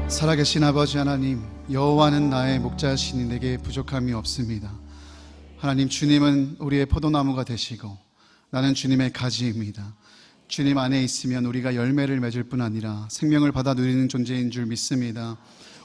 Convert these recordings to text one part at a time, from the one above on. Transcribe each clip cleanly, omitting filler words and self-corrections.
살아계신 아버지 하나님, 여호와는 나의 목자시니 내게 부족함이 없습니다. 하나님, 주님은 우리의 포도나무가 되시고 나는 주님의 가지입니다. 주님 안에 있으면 우리가 열매를 맺을 뿐 아니라 생명을 받아 누리는 존재인 줄 믿습니다.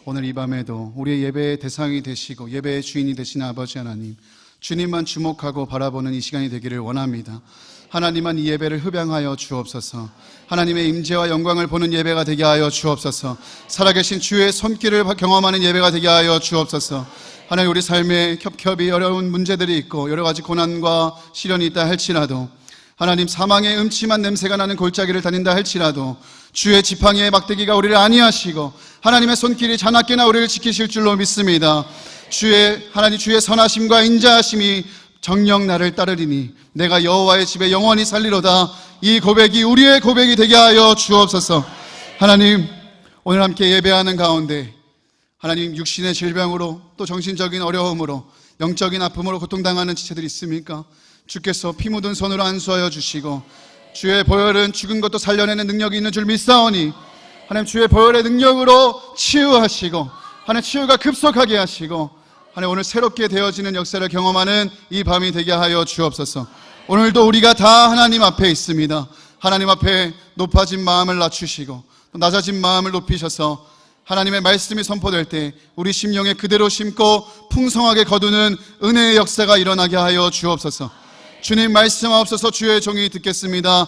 오늘 이 밤에도 우리의 예배의 대상이 되시고 예배의 주인이 되시는 아버지 하나님, 주님만 주목하고 바라보는 이 시간이 되기를 원합니다. 하나님만 이 예배를 흡양하여 주옵소서. 하나님의 임재와 영광을 보는 예배가 되게 하여 주옵소서. 살아계신 주의 손길을 경험하는 예배가 되게 하여 주옵소서. 하나님, 우리 삶에 겹겹이 어려운 문제들이 있고 여러 가지 고난과 시련이 있다 할지라도, 하나님, 사망의 음침한 냄새가 나는 골짜기를 다닌다 할지라도 주의 지팡이의 막대기가 우리를 안위하시고 하나님의 손길이 자나깨나 우리를 지키실 줄로 믿습니다. 하나님, 주의 선하심과 인자하심이 정녕 나를 따르리니 내가 여호와의 집에 영원히 살리로다. 이 고백이 우리의 고백이 되게 하여 주옵소서. 하나님, 오늘 함께 예배하는 가운데 하나님, 육신의 질병으로 또 정신적인 어려움으로 영적인 아픔으로 고통당하는 지체들이 있습니까? 주께서 피 묻은 손으로 안수하여 주시고 주의 보혈은 죽은 것도 살려내는 능력이 있는 줄 믿사오니 하나님, 주의 보혈의 능력으로 치유하시고 하나님, 치유가 급속하게 하시고 하나님, 오늘 새롭게 되어지는 역사를 경험하는 이 밤이 되게 하여 주옵소서. 오늘도 우리가 다 하나님 앞에 있습니다. 하나님 앞에 높아진 마음을 낮추시고 또 낮아진 마음을 높이셔서 하나님의 말씀이 선포될 때 우리 심령에 그대로 심고 풍성하게 거두는 은혜의 역사가 일어나게 하여 주옵소서. 주님, 말씀하옵소서. 주의 종이 듣겠습니다.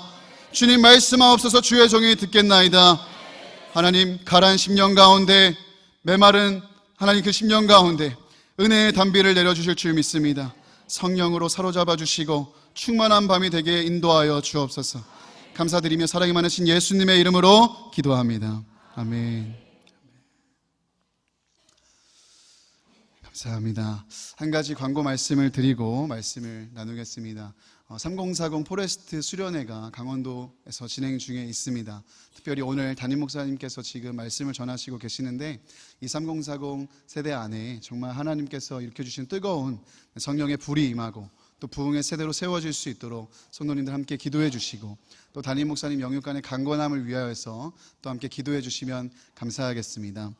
주님, 말씀하옵소서. 주의 종이 듣겠나이다. 하나님, 가라앉은 심령 가운데, 메마른 하나님 그 심령 가운데 은혜의 단비를 내려주실 줄 믿습니다. 성령으로 사로잡아 주시고 충만한 밤이 되게 인도하여 주옵소서. 감사드리며 사랑이 많으신 예수님의 이름으로 기도합니다. 아멘. 감사합니다. 한 가지 광고 말씀을 드리고 말씀을 나누겠습니다. 3040 포레스트 수련회가 강원도에서 진행 중에 있습니다. 특별히 오늘 담임 목사님께서 지금 말씀을 전하시고 계시는데, 이 3040 세대 안에 정말 하나님께서 일으켜주신 뜨거운 성령의 불이 임하고 또 부흥의 세대로 세워질 수 있도록 성도님들 함께 기도해 주시고, 또 담임 목사님 영육간의 강건함을 위하여서 또 함께 기도해 주시면 감사하겠습니다.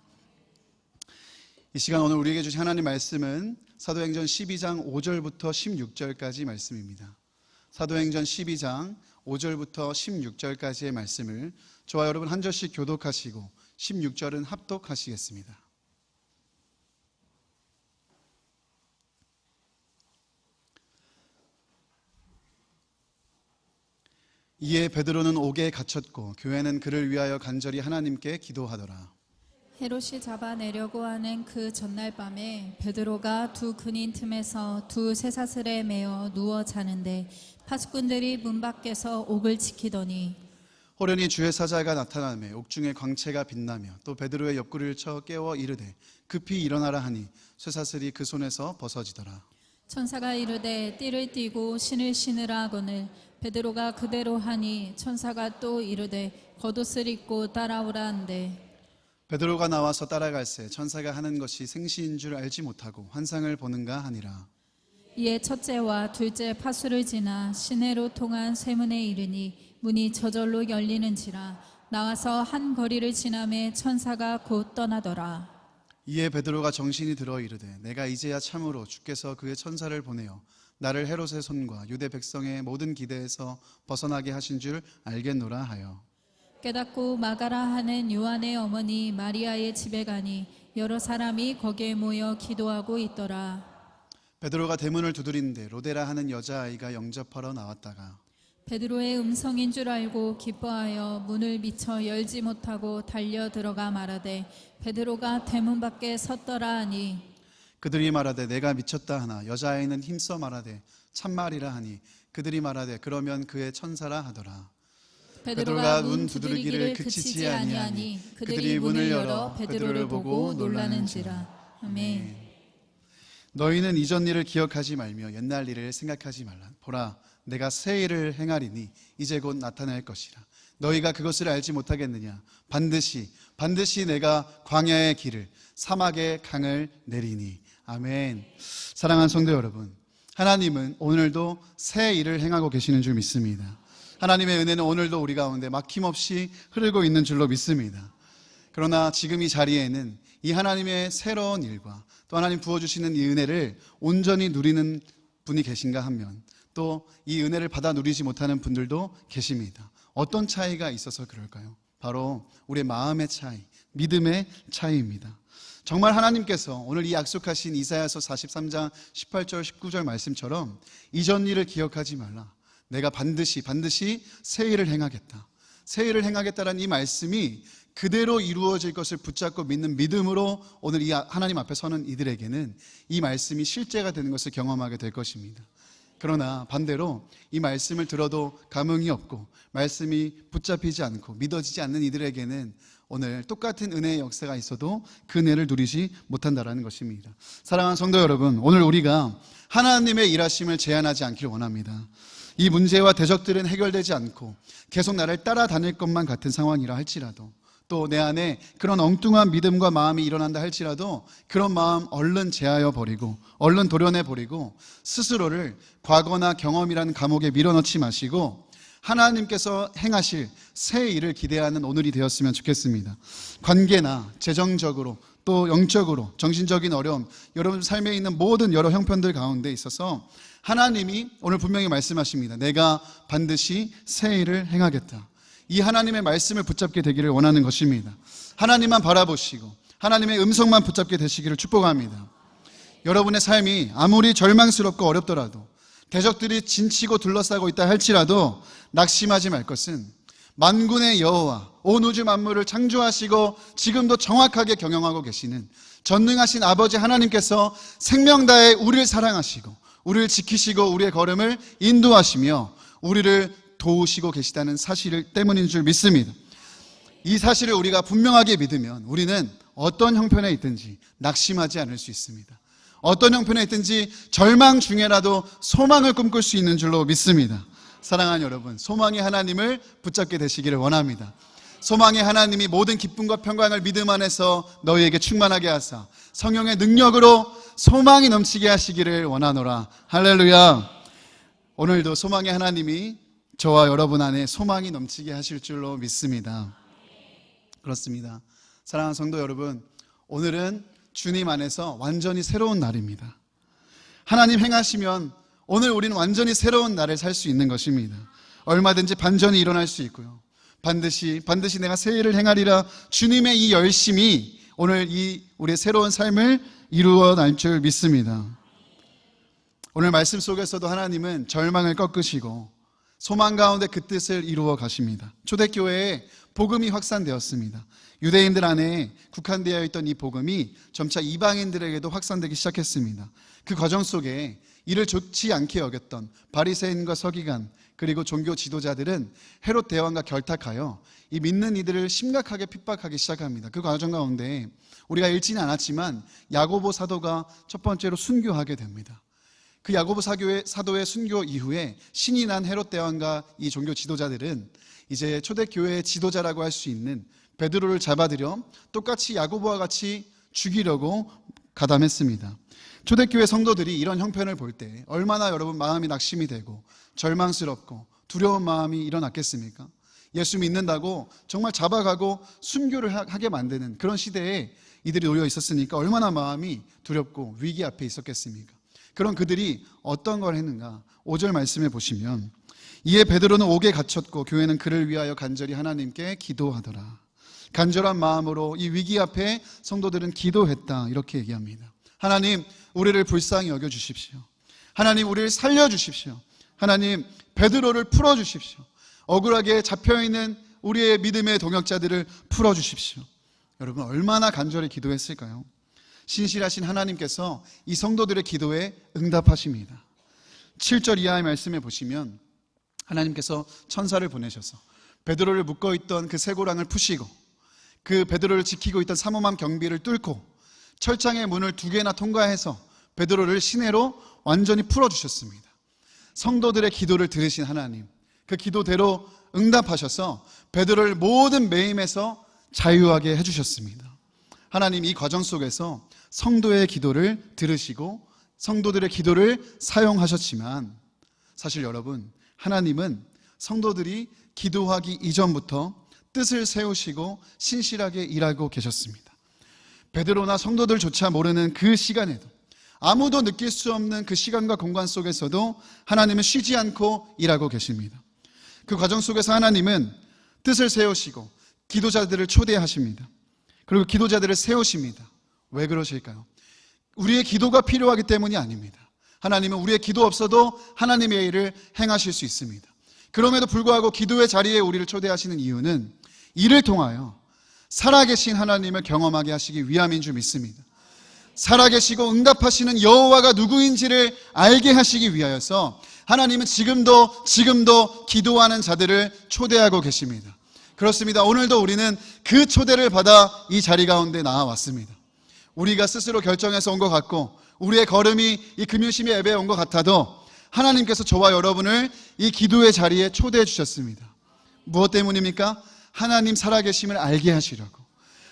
이 시간 오늘 우리에게 주신 하나님 말씀은 사도행전 12장 5절부터 16절까지 말씀입니다. 사도행전 12장 5절부터 16절까지의 말씀을 저와 여러분 한 절씩 교독하시고 16절은 합독하시겠습니다. 이에 베드로는 옥에 갇혔고 교회는 그를 위하여 간절히 하나님께 기도하더라. 헤롯이 잡아내려고 하는 그 전날 밤에 베드로가 두 근인 틈에서 두 쇠사슬에 매어 누워 자는데 파수꾼들이 문 밖에서 옥을 지키더니 호련히 주의 사자가 나타나매 옥중에 광채가 빛나며 또 베드로의 옆구리를 쳐 깨워 이르되 급히 일어나라 하니 쇠사슬이 그 손에서 벗어지더라. 천사가 이르되 띠를 띠고 신을 신으라 하거늘 베드로가 그대로 하니 천사가 또 이르되 겉옷을 입고 따라오라 한대 베드로가 나와서 따라갈새 천사가 하는 것이 생시인 줄 알지 못하고 환상을 보는가 하니라. 이에 첫째와 둘째 파수를 지나 시내로 통한 쇠문에 이르니 문이 저절로 열리는지라 나와서 한 거리를 지나매 천사가 곧 떠나더라. 이에 베드로가 정신이 들어 이르되 내가 이제야 참으로 주께서 그의 천사를 보내어 나를 헤롯의 손과 유대 백성의 모든 기대에서 벗어나게 하신 줄 알겠노라 하여 깨닫고 마가라 하는 요한의 어머니 마리아의 집에 가니 여러 사람이 거기에 모여 기도하고 있더라. 베드로가 대문을 두드리는데 로데라 하는 여자아이가 영접하러 나왔다가 베드로의 음성인 줄 알고 기뻐하여 문을 미처 열지 못하고 달려 들어가 말하되 베드로가 대문 밖에 섰더라 하니 그들이 말하되 내가 미쳤다 하나 여자아이는 힘써 말하되 참말이라 하니 그들이 말하되 그러면 그의 천사라 하더라. 베드로가 문 두드리기를 그치지 아니하니 그들이 문을 열어 베드로를 보고 놀라는지라. 아멘. 너희는 이전 일을 기억하지 말며 옛날 일을 생각하지 말라. 보라, 내가 새 일을 행하리니 이제 곧 나타날 것이라. 너희가 그것을 알지 못하겠느냐? 반드시 내가 광야의 길을 사막의 강을 내리니. 아멘. 사랑하는 성도 여러분, 하나님은 오늘도 새 일을 행하고 계시는 줄 믿습니다. 하나님의 은혜는 오늘도 우리 가운데 막힘없이 흐르고 있는 줄로 믿습니다. 그러나 지금 이 자리에는 이 하나님의 새로운 일과 또 하나님 부어주시는 이 은혜를 온전히 누리는 분이 계신가 하면 또 이 은혜를 받아 누리지 못하는 분들도 계십니다. 어떤 차이가 있어서 그럴까요? 바로 우리의 마음의 차이, 믿음의 차이입니다. 정말 하나님께서 오늘 이 약속하신 이사야서 43장 18절 19절 말씀처럼 이전 일을 기억하지 말라. 내가 반드시 새 일을 행하겠다. 새 일을 행하겠다라는 이 말씀이 그대로 이루어질 것을 붙잡고 믿는 믿음으로 오늘 이 하나님 앞에 서는 이들에게는 이 말씀이 실제가 되는 것을 경험하게 될 것입니다. 그러나 반대로 이 말씀을 들어도 감흥이 없고 말씀이 붙잡히지 않고 믿어지지 않는 이들에게는 오늘 똑같은 은혜의 역사가 있어도 그 은혜를 누리지 못한다라는 것입니다. 사랑하는 성도 여러분, 오늘 우리가 하나님의 일하심을 제한하지 않기를 원합니다. 이 문제와 대적들은 해결되지 않고 계속 나를 따라다닐 것만 같은 상황이라 할지라도 또 내 안에 그런 엉뚱한 믿음과 마음이 일어난다 할지라도 그런 마음 얼른 제하여 버리고 얼른 도려내 버리고 스스로를 과거나 경험이라는 감옥에 밀어넣지 마시고 하나님께서 행하실 새 일을 기대하는 오늘이 되었으면 좋겠습니다. 관계나 재정적으로 또 영적으로 정신적인 어려움, 여러분 삶에 있는 모든 여러 형편들 가운데 있어서 하나님이 오늘 분명히 말씀하십니다. 내가 반드시 새 일을 행하겠다. 이 하나님의 말씀을 붙잡게 되기를 원하는 것입니다. 하나님만 바라보시고 하나님의 음성만 붙잡게 되시기를 축복합니다. 여러분의 삶이 아무리 절망스럽고 어렵더라도 대적들이 진치고 둘러싸고 있다 할지라도 낙심하지 말 것은 만군의 여호와 온 우주 만물을 창조하시고 지금도 정확하게 경영하고 계시는 전능하신 아버지 하나님께서 생명 다해 우리를 사랑하시고 우리를 지키시고 우리의 걸음을 인도하시며 우리를 도우시고 계시다는 사실 때문인 줄 믿습니다. 이 사실을 우리가 분명하게 믿으면 우리는 어떤 형편에 있든지 낙심하지 않을 수 있습니다. 어떤 형편에 있든지 절망 중에라도 소망을 꿈꿀 수 있는 줄로 믿습니다. 사랑하는 여러분, 소망의 하나님을 붙잡게 되시기를 원합니다. 소망의 하나님이 모든 기쁨과 평강을 믿음 안에서 너희에게 충만하게 하사 성령의 능력으로 소망이 넘치게 하시기를 원하노라. 할렐루야. 오늘도 소망의 하나님이 저와 여러분 안에 소망이 넘치게 하실 줄로 믿습니다. 그렇습니다. 사랑하는 성도 여러분, 오늘은 주님 안에서 완전히 새로운 날입니다. 하나님 행하시면 오늘 우리는 완전히 새로운 날을 살 수 있는 것입니다. 얼마든지 반전이 일어날 수 있고요. 반드시 내가 새 일을 행하리라 주님의 이 열심이 오늘 이 우리의 새로운 삶을 이루어 날 줄 믿습니다. 오늘 말씀 속에서도 하나님은 절망을 꺾으시고 소망 가운데 그 뜻을 이루어 가십니다. 초대교회에 복음이 확산되었습니다. 유대인들 안에 국한되어 있던 이 복음이 점차 이방인들에게도 확산되기 시작했습니다. 그 과정 속에 이를 좋지 않게 여겼던 바리새인과 서기관 그리고 종교 지도자들은 헤롯 대왕과 결탁하여 이 믿는 이들을 심각하게 핍박하기 시작합니다. 그 과정 가운데 우리가 읽지는 않았지만 야고보 사도가 첫 번째로 순교하게 됩니다. 그 야고보 사도의 순교 이후에 신이 난 헤롯 대왕과 이 종교 지도자들은 이제 초대교회의 지도자라고 할 수 있는 베드로를 잡아들여 똑같이 야고보와 같이 죽이려고 가담했습니다. 초대교회 성도들이 이런 형편을 볼 때 얼마나 여러분 마음이 낙심이 되고 절망스럽고 두려운 마음이 일어났겠습니까? 예수 믿는다고 정말 잡아가고 순교를 하게 만드는 그런 시대에 이들이 놓여 있었으니까 얼마나 마음이 두렵고 위기 앞에 있었겠습니까? 그런 그들이 어떤 걸 했는가? 5절 말씀에 보시면 이에 베드로는 옥에 갇혔고 교회는 그를 위하여 간절히 하나님께 기도하더라. 간절한 마음으로 이 위기 앞에 성도들은 기도했다 이렇게 얘기합니다. 하나님 우리를 불쌍히 여겨주십시오. 하나님 우리를 살려주십시오. 하나님 베드로를 풀어주십시오. 억울하게 잡혀있는 우리의 믿음의 동역자들을 풀어주십시오. 여러분 얼마나 간절히 기도했을까요? 신실하신 하나님께서 이 성도들의 기도에 응답하십니다. 7절 이하의 말씀에 보시면 하나님께서 천사를 보내셔서 베드로를 묶어있던 그 쇠고랑을 푸시고 그 베드로를 지키고 있던 삼엄한 경비를 뚫고 철장의 문을 2개나 통과해서 베드로를 시내로 완전히 풀어주셨습니다. 성도들의 기도를 들으신 하나님, 그 기도대로 응답하셔서 베드로를 모든 매임에서 자유하게 해주셨습니다. 하나님 이 과정 속에서 성도의 기도를 들으시고 성도들의 기도를 사용하셨지만 사실 여러분 하나님은 성도들이 기도하기 이전부터 뜻을 세우시고 신실하게 일하고 계셨습니다. 베드로나 성도들조차 모르는 그 시간에도, 아무도 느낄 수 없는 그 시간과 공간 속에서도 하나님은 쉬지 않고 일하고 계십니다. 그 과정 속에서 하나님은 뜻을 세우시고 기도자들을 초대하십니다. 그리고 기도자들을 세우십니다. 왜 그러실까요? 우리의 기도가 필요하기 때문이 아닙니다. 하나님은 우리의 기도 없어도 하나님의 일을 행하실 수 있습니다. 그럼에도 불구하고 기도의 자리에 우리를 초대하시는 이유는 이를 통하여 살아계신 하나님을 경험하게 하시기 위함인 줄 믿습니다. 살아계시고 응답하시는 여호와가 누구인지를 알게 하시기 위하여서 하나님은 지금도 기도하는 자들을 초대하고 계십니다. 그렇습니다. 오늘도 우리는 그 초대를 받아 이 자리 가운데 나와왔습니다. 우리가 스스로 결정해서 온 것 같고 우리의 걸음이 이 금요심의 예배에 온 것 같아도 하나님께서 저와 여러분을 이 기도의 자리에 초대해 주셨습니다. 무엇 때문입니까? 하나님 살아계심을 알게 하시려고,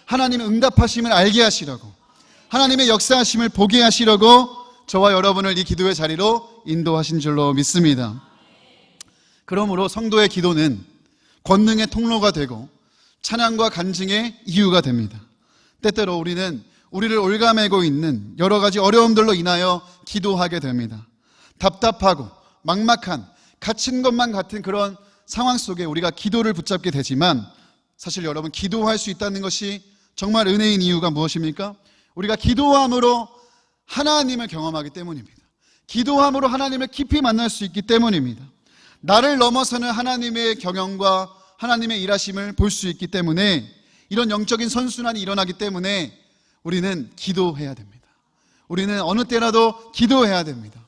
하나님의 응답하심을 알게 하시려고, 하나님의 역사하심을 보게 하시려고 저와 여러분을 이 기도의 자리로 인도하신 줄로 믿습니다. 그러므로 성도의 기도는 권능의 통로가 되고 찬양과 간증의 이유가 됩니다. 때때로 우리는 우리를 올가매고 있는 여러 가지 어려움들로 인하여 기도하게 됩니다. 답답하고 막막한 갇힌 것만 같은 그런 상황 속에 우리가 기도를 붙잡게 되지만, 사실 여러분, 기도할 수 있다는 것이 정말 은혜인 이유가 무엇입니까? 우리가 기도함으로 하나님을 경험하기 때문입니다. 기도함으로 하나님을 깊이 만날 수 있기 때문입니다. 나를 넘어서는 하나님의 경영과 하나님의 일하심을 볼 수 있기 때문에, 이런 영적인 선순환이 일어나기 때문에 우리는 기도해야 됩니다. 우리는 어느 때라도 기도해야 됩니다.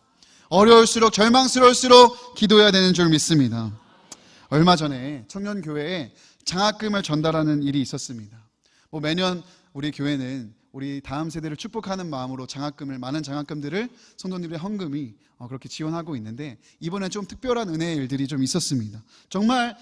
어려울수록, 절망스러울수록 기도해야 되는 줄 믿습니다. 얼마 전에 청년교회에 장학금을 전달하는 일이 있었습니다. 매년 우리 교회는 우리 다음 세대를 축복하는 마음으로 많은 장학금들을 성도님들의 헌금이 그렇게 지원하고 있는데, 이번에 좀 특별한 은혜의 일들이 좀 있었습니다. 정말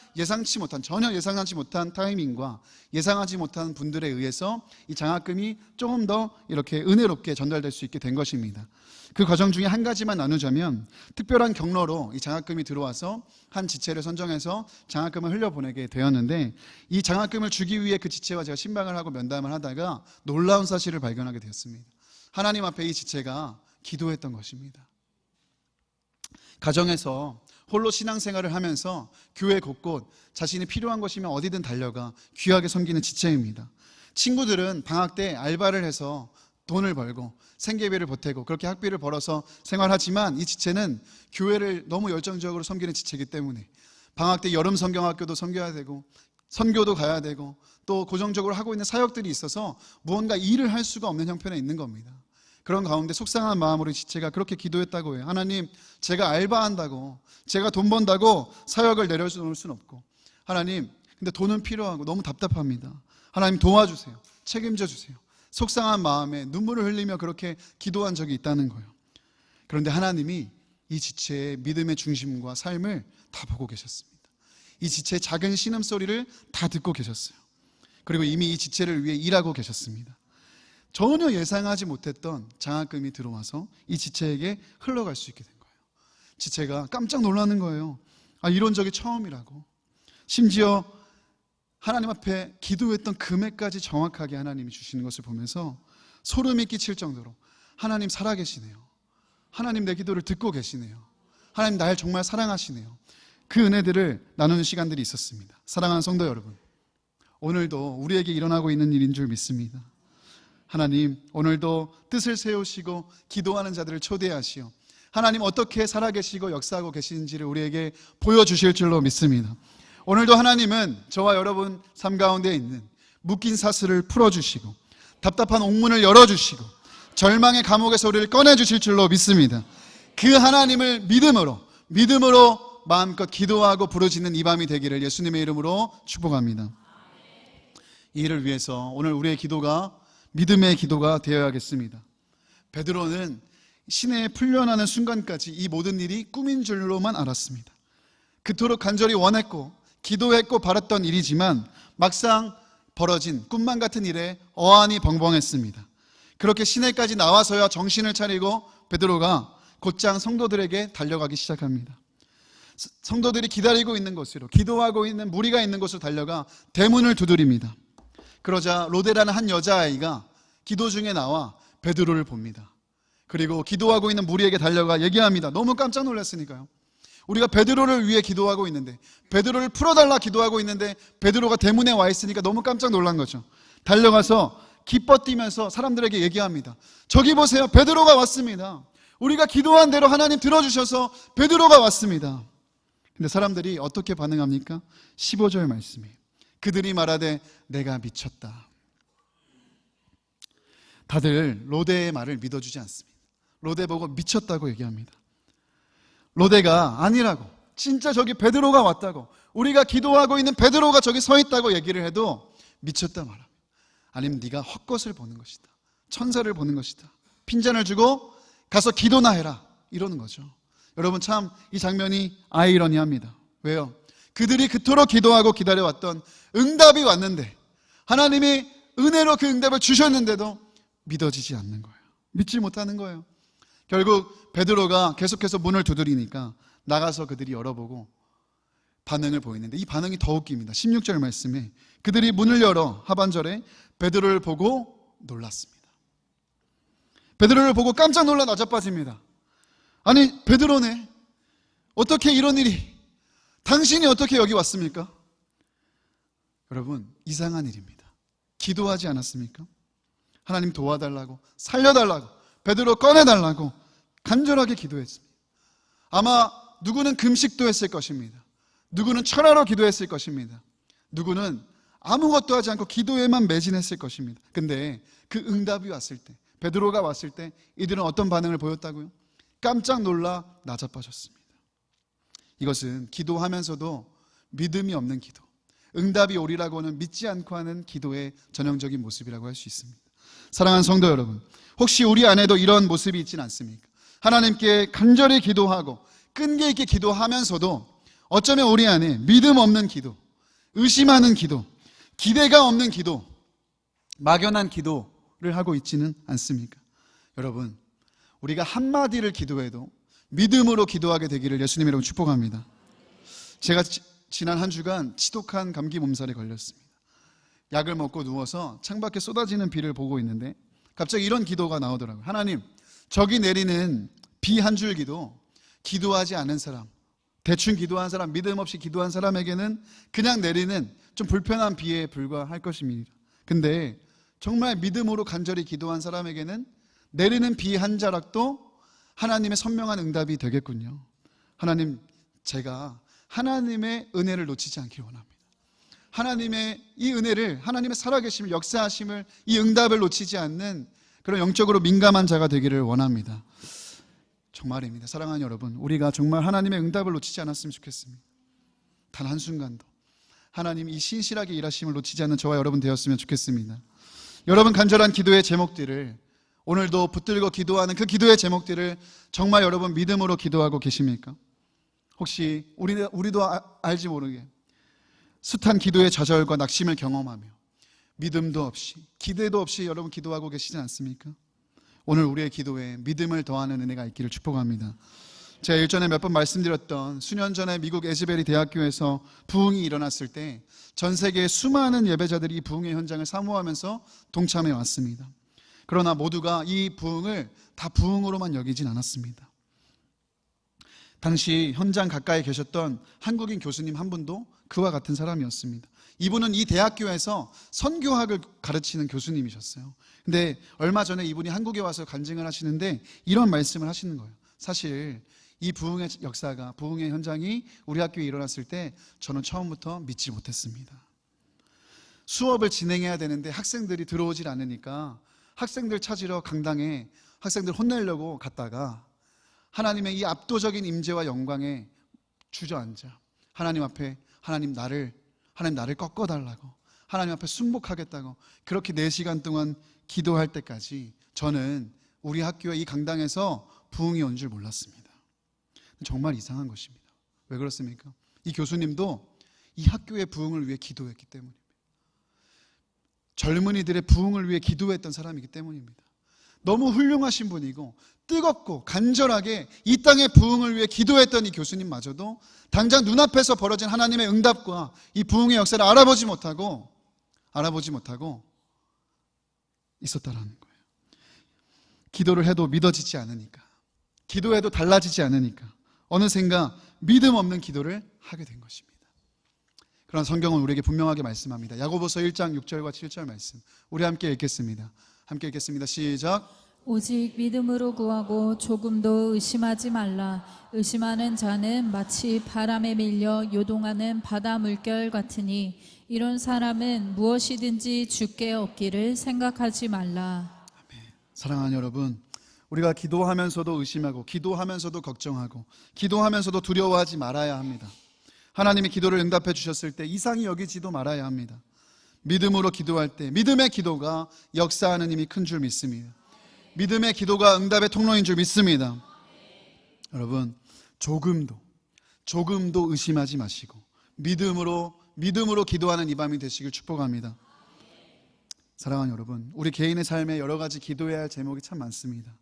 전혀 예상하지 못한 타이밍과 예상하지 못한 분들에 의해서 이 장학금이 조금 더 이렇게 은혜롭게 전달될 수 있게 된 것입니다. 그 과정 중에 한 가지만 나누자면, 특별한 경로로 이 장학금이 들어와서 한 지체를 선정해서 장학금을 흘려보내게 되었는데, 이 장학금을 주기 위해 그 지체와 제가 신방을 하고 면담을 하다가 놀라운 사실을 발견하게 되었습니다. 하나님 앞에 이 지체가 기도했던 것입니다. 가정에서 홀로 신앙생활을 하면서 교회 곳곳 자신이 필요한 것이면 어디든 달려가 귀하게 섬기는 지체입니다. 친구들은 방학 때 알바를 해서 돈을 벌고 생계비를 보태고 그렇게 학비를 벌어서 생활하지만, 이 지체는 교회를 너무 열정적으로 섬기는 지체이기 때문에 방학 때 여름 성경학교도 섬겨야 되고 선교도 가야 되고 또 고정적으로 하고 있는 사역들이 있어서 무언가 일을 할 수가 없는 형편에 있는 겁니다. 그런 가운데 속상한 마음으로 이 지체가 그렇게 기도했다고 해요. 하나님, 제가 알바한다고, 제가 돈 번다고 사역을 내려놓을 수는 없고, 하나님, 근데 돈은 필요하고 너무 답답합니다. 하나님 도와주세요. 책임져 주세요. 속상한 마음에 눈물을 흘리며 그렇게 기도한 적이 있다는 거예요. 그런데 하나님이 이 지체의 믿음의 중심과 삶을 다 보고 계셨습니다. 이 지체의 작은 신음소리를 다 듣고 계셨어요. 그리고 이미 이 지체를 위해 일하고 계셨습니다. 전혀 예상하지 못했던 장학금이 들어와서 이 지체에게 흘러갈 수 있게 된 거예요. 지체가 깜짝 놀라는 거예요. 이런 적이 처음이라고. 심지어 하나님 앞에 기도했던 금액까지 정확하게 하나님이 주시는 것을 보면서 소름이 끼칠 정도로, 하나님 살아계시네요. 하나님 내 기도를 듣고 계시네요. 하나님 날 정말 사랑하시네요. 그 은혜들을 나누는 시간들이 있었습니다. 사랑하는 성도 여러분, 오늘도 우리에게 일어나고 있는 일인 줄 믿습니다. 하나님, 오늘도 뜻을 세우시고 기도하는 자들을 초대하시어 하나님 어떻게 살아계시고 역사하고 계시는지를 우리에게 보여주실 줄로 믿습니다. 오늘도 하나님은 저와 여러분 삶 가운데 있는 묶인 사슬을 풀어주시고 답답한 옥문을 열어주시고 절망의 감옥에서 우리를 꺼내주실 줄로 믿습니다. 그 하나님을 믿음으로 마음껏 기도하고 부르짖는 이 밤이 되기를 예수님의 이름으로 축복합니다. 이 일을 위해서 오늘 우리의 기도가 믿음의 기도가 되어야겠습니다. 베드로는 시내에 풀려나는 순간까지 이 모든 일이 꿈인 줄로만 알았습니다. 그토록 간절히 원했고 기도했고 바랐던 일이지만 막상 벌어진 꿈만 같은 일에 어안이 벙벙했습니다. 그렇게 시내까지 나와서야 정신을 차리고 베드로가 곧장 성도들에게 달려가기 시작합니다. 성도들이 기다리고 있는 곳으로, 기도하고 있는 무리가 있는 곳으로 달려가 대문을 두드립니다. 그러자 로데라는 한 여자아이가 기도 중에 나와 베드로를 봅니다. 그리고 기도하고 있는 무리에게 달려가 얘기합니다. 너무 깜짝 놀랐으니까요. 우리가 베드로를 위해 기도하고 있는데, 베드로를 풀어달라 기도하고 있는데 베드로가 대문에 와 있으니까 너무 깜짝 놀란 거죠. 달려가서 기뻐 뛰면서 사람들에게 얘기합니다. 저기 보세요, 베드로가 왔습니다. 우리가 기도한 대로 하나님 들어주셔서 베드로가 왔습니다. 근데 사람들이 어떻게 반응합니까? 15절 말씀이에요. 그들이 말하되 내가 미쳤다. 다들 로데의 말을 믿어주지 않습니다. 로데 보고 미쳤다고 얘기합니다. 로데가 아니라고, 진짜 저기 베드로가 왔다고, 우리가 기도하고 있는 베드로가 저기 서 있다고 얘기를 해도 미쳤다 말합니다. 아니면 네가 헛것을 보는 것이다, 천사를 보는 것이다, 핀잔을 주고 가서 기도나 해라, 이러는 거죠. 여러분, 참 이 장면이 아이러니합니다. 왜요? 그들이 그토록 기도하고 기다려왔던 응답이 왔는데, 하나님이 은혜로 그 응답을 주셨는데도 믿어지지 않는 거예요. 믿지 못하는 거예요. 결국 베드로가 계속해서 문을 두드리니까 나가서 그들이 열어보고 반응을 보이는데, 이 반응이 더 웃깁니다. 16절 말씀에 그들이 문을 열어 하반절에 베드로를 보고 놀랐습니다. 베드로를 보고 깜짝 놀라 나자빠집니다. 아니, 베드로네, 어떻게 이런 일이, 당신이 어떻게 여기 왔습니까? 여러분, 이상한 일입니다. 기도하지 않았습니까? 하나님 도와달라고, 살려달라고, 베드로 꺼내달라고 간절하게 기도했습니다. 아마 누구는 금식도 했을 것입니다. 누구는 철야로 기도했을 것입니다. 누구는 아무것도 하지 않고 기도에만 매진했을 것입니다. 근데 그 응답이 왔을 때, 베드로가 왔을 때 이들은 어떤 반응을 보였다고요? 깜짝 놀라 나자빠졌습니다. 이것은 기도하면서도 믿음이 없는 기도, 응답이 오리라고는 믿지 않고 하는 기도의 전형적인 모습이라고 할 수 있습니다. 사랑하는 성도 여러분, 혹시 우리 안에도 이런 모습이 있지는 않습니까? 하나님께 간절히 기도하고 끈기 있게 기도하면서도 어쩌면 우리 안에 믿음 없는 기도, 의심하는 기도, 기대가 없는 기도, 막연한 기도를 하고 있지는 않습니까? 여러분, 우리가 한마디를 기도해도 믿음으로 기도하게 되기를 예수님 이름으로 축복합니다. 제가 지난 한 주간 지독한 감기 몸살에 걸렸습니다. 약을 먹고 누워서 창밖에 쏟아지는 비를 보고 있는데 갑자기 이런 기도가 나오더라고요. 하나님, 저기 내리는 비 한 줄기도 기도하지 않은 사람, 대충 기도한 사람, 믿음 없이 기도한 사람에게는 그냥 내리는 좀 불편한 비에 불과할 것입니다. 근데 정말 믿음으로 간절히 기도한 사람에게는 내리는 비 한 자락도 하나님의 선명한 응답이 되겠군요. 하나님, 제가 하나님의 은혜를 놓치지 않기를 원합니다. 하나님의 이 은혜를, 하나님의 살아계심을, 역사하심을, 이 응답을 놓치지 않는 그런 영적으로 민감한 자가 되기를 원합니다. 정말입니다. 사랑하는 여러분, 우리가 정말 하나님의 응답을 놓치지 않았으면 좋겠습니다. 단 한순간도 하나님이 이 신실하게 일하심을 놓치지 않는 저와 여러분 되었으면 좋겠습니다. 여러분 간절한 기도의 제목들을, 오늘도 붙들고 기도하는 그 기도의 제목들을 정말 여러분 믿음으로 기도하고 계십니까? 혹시 우리도 알지 모르게 숱한 기도의 좌절과 낙심을 경험하며 믿음도 없이, 기대도 없이 여러분 기도하고 계시지 않습니까? 오늘 우리의 기도에 믿음을 더하는 은혜가 있기를 축복합니다. 제가 일전에 몇 번 말씀드렸던 수년 전에 미국 에즈베리 대학교에서 부흥이 일어났을 때 전 세계의 수많은 예배자들이 이 부흥의 현장을 사모하면서 동참해 왔습니다. 그러나 모두가 이 부흥을 다 부흥으로만 여기진 않았습니다. 당시 현장 가까이 계셨던 한국인 교수님 한 분도 그와 같은 사람이었습니다. 이분은 이 대학교에서 선교학을 가르치는 교수님이셨어요. 근데 얼마 전에 이분이 한국에 와서 간증을 하시는데 이런 말씀을 하시는 거예요. 사실 이 부흥의 역사가, 부흥의 현장이 우리 학교에 일어났을 때 저는 처음부터 믿지 못했습니다. 수업을 진행해야 되는데 학생들이 들어오질 않으니까 학생들 찾으러 강당에 학생들 혼내려고 갔다가 하나님의 이 압도적인 임재와 영광에 주저앉아 하나님 앞에 하나님 나를 꺾어달라고, 하나님 앞에 순복하겠다고 그렇게 4시간 동안 기도할 때까지 저는 우리 학교의 이 강당에서 부흥이 온 줄 몰랐습니다. 정말 이상한 것입니다. 왜 그렇습니까? 이 교수님도 이 학교의 부흥을 위해 기도했기 때문입니다. 젊은이들의 부흥을 위해 기도했던 사람이기 때문입니다. 너무 훌륭하신 분이고 뜨겁고 간절하게 이 땅의 부흥을 위해 기도했던 이 교수님마저도 당장 눈앞에서 벌어진 하나님의 응답과 이 부흥의 역사를 알아보지 못하고 있었다라는 거예요. 기도를 해도 믿어지지 않으니까, 기도해도 달라지지 않으니까 어느샌가 믿음 없는 기도를 하게 된 것입니다. 그러나 성경은 우리에게 분명하게 말씀합니다. 야고보서 1장 6절과 7절 말씀, 우리 함께 읽겠습니다. 함께 읽겠습니다. 시작. 오직 믿음으로 구하고 조금도 의심하지 말라. 의심하는 자는 마치 바람에 밀려 요동하는 바다 물결 같으니 이런 사람은 무엇이든지 주께 얻기를 생각하지 말라. 사랑하는 여러분, 우리가 기도하면서도 의심하고 기도하면서도 걱정하고 기도하면서도 두려워하지 말아야 합니다. 하나님이 기도를 응답해 주셨을 때 이상히 여기지도 말아야 합니다. 믿음으로 기도할 때 믿음의 기도가 역사하는 힘이 큰 줄 믿습니다. 믿음의 기도가 응답의 통로인 줄 믿습니다. 여러분, 조금도 의심하지 마시고 믿음으로 기도하는 이 밤이 되시길 축복합니다. 사랑하는 여러분, 우리 개인의 삶에 여러 가지 기도해야 할 제목이 참 많습니다.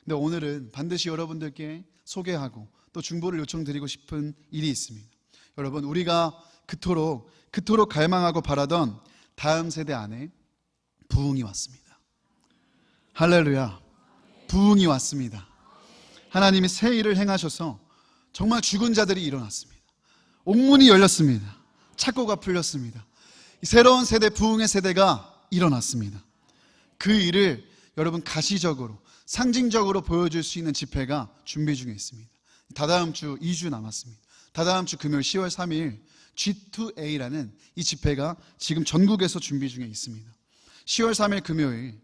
근데 오늘은 반드시 여러분들께 소개하고 또 중보를 요청드리고 싶은 일이 있습니다. 여러분, 우리가 그토록 갈망하고 바라던 다음 세대 안에 부흥이 왔습니다. 할렐루야, 부흥이 왔습니다. 하나님이 새 일을 행하셔서 정말 죽은 자들이 일어났습니다. 옥문이 열렸습니다. 착고가 풀렸습니다. 새로운 세대, 부흥의 세대가 일어났습니다. 그 일을 여러분 가시적으로, 상징적으로 보여줄 수 있는 집회가 준비 중에 있습니다. 다다음 주 2주 남았습니다. 다다음 주 금요일 10월 3일 G2A라는 이 집회가 지금 전국에서 준비 중에 있습니다. 10월 3일 금요일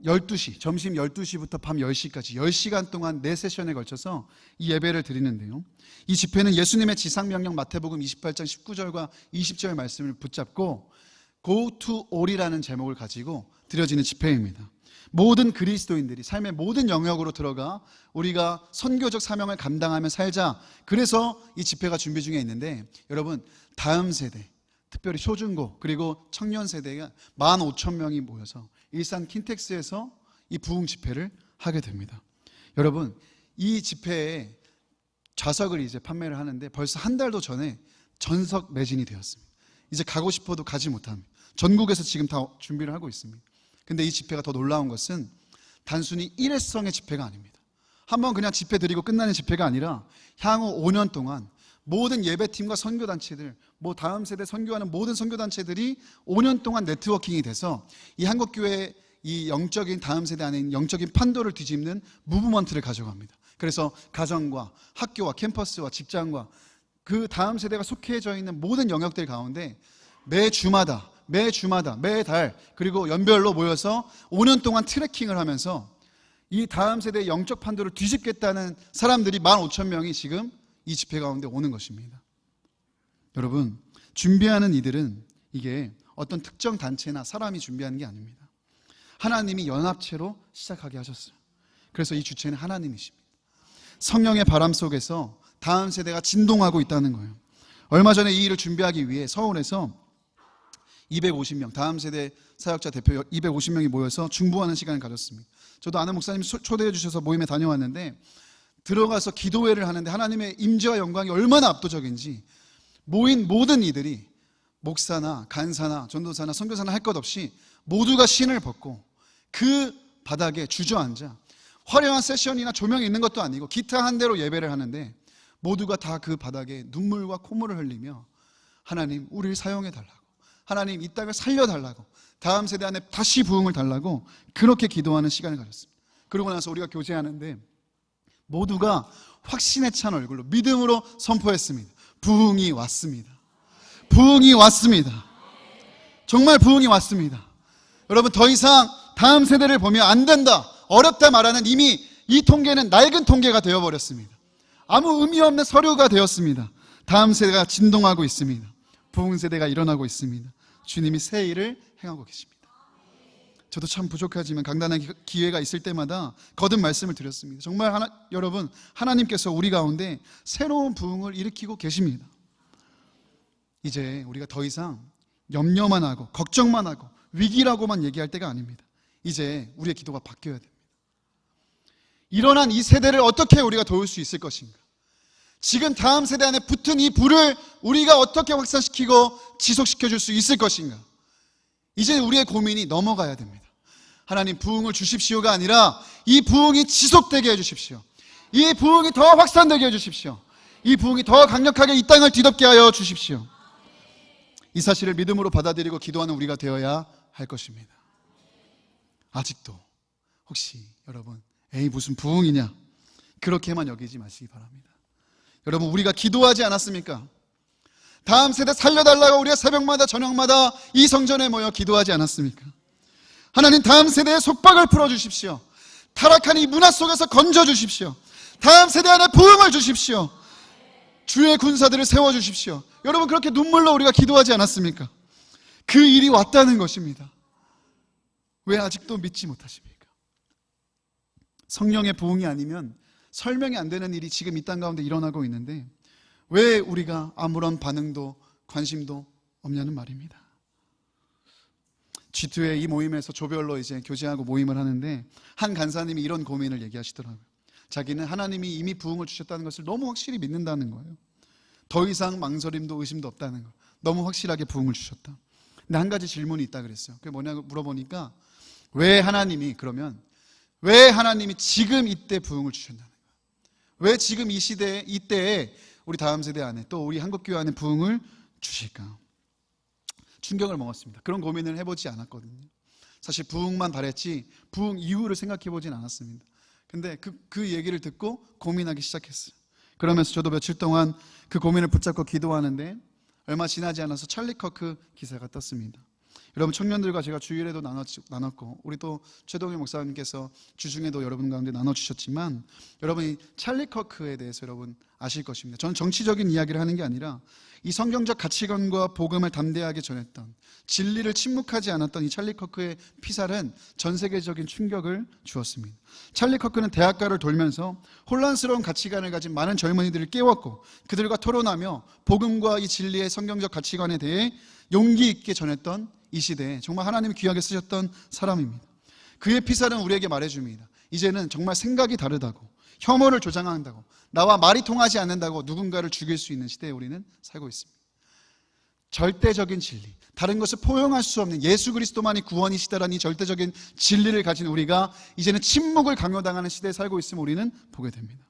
12시, 점심 12시부터 밤 10시까지 10시간 동안 4세션에 걸쳐서 이 예배를 드리는데요, 이 집회는 예수님의 지상명령 마태복음 28장 19절과 20절 말씀을 붙잡고 Go to all이라는 제목을 가지고 드려지는 집회입니다. 모든 그리스도인들이 삶의 모든 영역으로 들어가 우리가 선교적 사명을 감당하며 살자, 그래서 이 집회가 준비 중에 있는데, 여러분, 다음 세대, 특별히 초중고 그리고 청년 세대가 15,000명이 모여서 일산 킨텍스에서 이 부흥 집회를 하게 됩니다. 여러분, 이 집회에 좌석을 이제 판매를 하는데 벌써 한 달도 전에 전석 매진이 되었습니다. 이제 가고 싶어도 가지 못합니다. 전국에서 지금 다 준비를 하고 있습니다. 근데 이 집회가 더 놀라운 것은 단순히 일회성의 집회가 아닙니다. 한번 그냥 집회 드리고 끝나는 집회가 아니라 향후 5년 동안 모든 예배팀과 선교단체들, 다음 세대 선교하는 모든 선교단체들이 5년 동안 네트워킹이 돼서 이 한국교회의 이 영적인 다음 세대 안에 있는 영적인 판도를 뒤집는 무브먼트를 가져갑니다. 그래서 가정과 학교와 캠퍼스와 직장과 그 다음 세대가 속해져 있는 모든 영역들 가운데 매주마다, 매달, 그리고 연별로 모여서 5년 동안 트래킹을 하면서 이 다음 세대의 영적 판도를 뒤집겠다는 사람들이 15,000명이 지금 이 집회 가운데 오는 것입니다. 여러분, 준비하는 이들은 이게 어떤 특정 단체나 사람이 준비하는 게 아닙니다. 하나님이 연합체로 시작하게 하셨어요. 그래서 이 주체는 하나님이십니다. 성령의 바람 속에서 다음 세대가 진동하고 있다는 거예요. 얼마 전에 이 일을 준비하기 위해 서울에서 250명, 다음 세대 사역자 대표 250명이 모여서 중보하는 시간을 가졌습니다. 저도 아는 목사님 초대해 주셔서 모임에 다녀왔는데, 들어가서 기도회를 하는데 하나님의 임재와 영광이 얼마나 압도적인지, 모인 모든 이들이 목사나 간사나 전도사나 선교사나 할 것 없이 모두가 신을 벗고 그 바닥에 주저앉아, 화려한 세션이나 조명이 있는 것도 아니고 기타 한 대로 예배를 하는데 모두가 다 그 바닥에 눈물과 콧물을 흘리며 하나님, 우리를 사용해 달라고, 하나님, 이 땅을 살려달라고, 다음 세대 안에 다시 부흥을 달라고 그렇게 기도하는 시간을 가졌습니다. 그러고 나서 우리가 교제하는데 모두가 확신에 찬 얼굴로 믿음으로 선포했습니다. 부흥이 왔습니다. 부흥이 왔습니다. 정말 부흥이 왔습니다. 여러분, 더 이상 다음 세대를 보며 안 된다, 어렵다 말하는 이미 이 통계는 낡은 통계가 되어버렸습니다. 아무 의미 없는 서류가 되었습니다. 다음 세대가 진동하고 있습니다. 부흥 세대가 일어나고 있습니다. 주님이 새 일을 행하고 계십니다. 저도 참 부족하지만 강단한 기회가 있을 때마다 거듭 말씀을 드렸습니다. 정말 여러분, 하나님께서 우리 가운데 새로운 부흥을 일으키고 계십니다. 이제 우리가 더 이상 염려만 하고 걱정만 하고 위기라고만 얘기할 때가 아닙니다. 이제 우리의 기도가 바뀌어야 됩니다. 일어난 이 세대를 어떻게 우리가 도울 수 있을 것인가? 지금 다음 세대 안에 붙은 이 불을 우리가 어떻게 확산시키고 지속시켜줄 수 있을 것인가? 이제 우리의 고민이 넘어가야 됩니다. 하나님 부흥을 주십시오가 아니라 이 부흥이 지속되게 해주십시오. 이 부흥이 더 확산되게 해주십시오. 이 부흥이 더 강력하게 이 땅을 뒤덮게 하여 주십시오. 이 사실을 믿음으로 받아들이고 기도하는 우리가 되어야 할 것입니다. 아직도 혹시 여러분 에이 무슨 부흥이냐 그렇게만 여기지 마시기 바랍니다. 여러분 우리가 기도하지 않았습니까? 다음 세대 살려달라고 우리가 새벽마다 저녁마다 이 성전에 모여 기도하지 않았습니까? 하나님 다음 세대의 속박을 풀어주십시오. 타락한 이 문화 속에서 건져주십시오. 다음 세대 안에 부흥을 주십시오. 주의 군사들을 세워주십시오. 여러분 그렇게 눈물로 우리가 기도하지 않았습니까? 그 일이 왔다는 것입니다. 왜 아직도 믿지 못하십니까? 성령의 부흥이 아니면 설명이 안 되는 일이 지금 이 땅 가운데 일어나고 있는데 왜 우리가 아무런 반응도 관심도 없냐는 말입니다. G2의 이 모임에서 조별로 이제 교제하고 모임을 하는데 한 간사님이 이런 고민을 얘기하시더라고요. 자기는 하나님이 이미 부흥을 주셨다는 것을 너무 확실히 믿는다는 거예요. 더 이상 망설임도 의심도 없다는 거예요. 너무 확실하게 부흥을 주셨다. 근데 한 가지 질문이 있다 그랬어요. 그게 뭐냐고 물어보니까 왜 하나님이 지금 이때 부흥을 주셨다는 거예요. 왜 지금 이 시대에 이때에 우리 다음 세대 안에 또 우리 한국교회 안에 부흥을 주실까? 충격을 먹었습니다. 그런 고민을 해보지 않았거든요. 사실 부흥만 바랬지 부흥 이후를 생각해보진 않았습니다. 근데 그 얘기를 듣고 고민하기 시작했어요. 그러면서 저도 며칠 동안 그 고민을 붙잡고 기도하는데 얼마 지나지 않아서 찰리 커크 기사가 떴습니다. 여러분 청년들과 제가 주일에도 나눴고 우리 또 최동희 목사님께서 주중에도 여러분 가운데 나눠주셨지만 여러분 이 찰리 커크에 대해서 여러분 아실 것입니다. 저는 정치적인 이야기를 하는 게 아니라 이 성경적 가치관과 복음을 담대하게 전했던 진리를 침묵하지 않았던 이 찰리 커크의 피살은 전 세계적인 충격을 주었습니다. 찰리 커크는 대학가를 돌면서 혼란스러운 가치관을 가진 많은 젊은이들을 깨웠고 그들과 토론하며 복음과 이 진리의 성경적 가치관에 대해 용기 있게 전했던 이 시대에 정말 하나님이 귀하게 쓰셨던 사람입니다. 그의 피살은 우리에게 말해줍니다. 이제는 정말 생각이 다르다고 혐오를 조장한다고 나와 말이 통하지 않는다고 누군가를 죽일 수 있는 시대에 우리는 살고 있습니다. 절대적인 진리, 다른 것을 포용할 수 없는 예수 그리스도만이 구원이시다라는 이 절대적인 진리를 가진 우리가 이제는 침묵을 강요당하는 시대에 살고 있음을 우리는 보게 됩니다.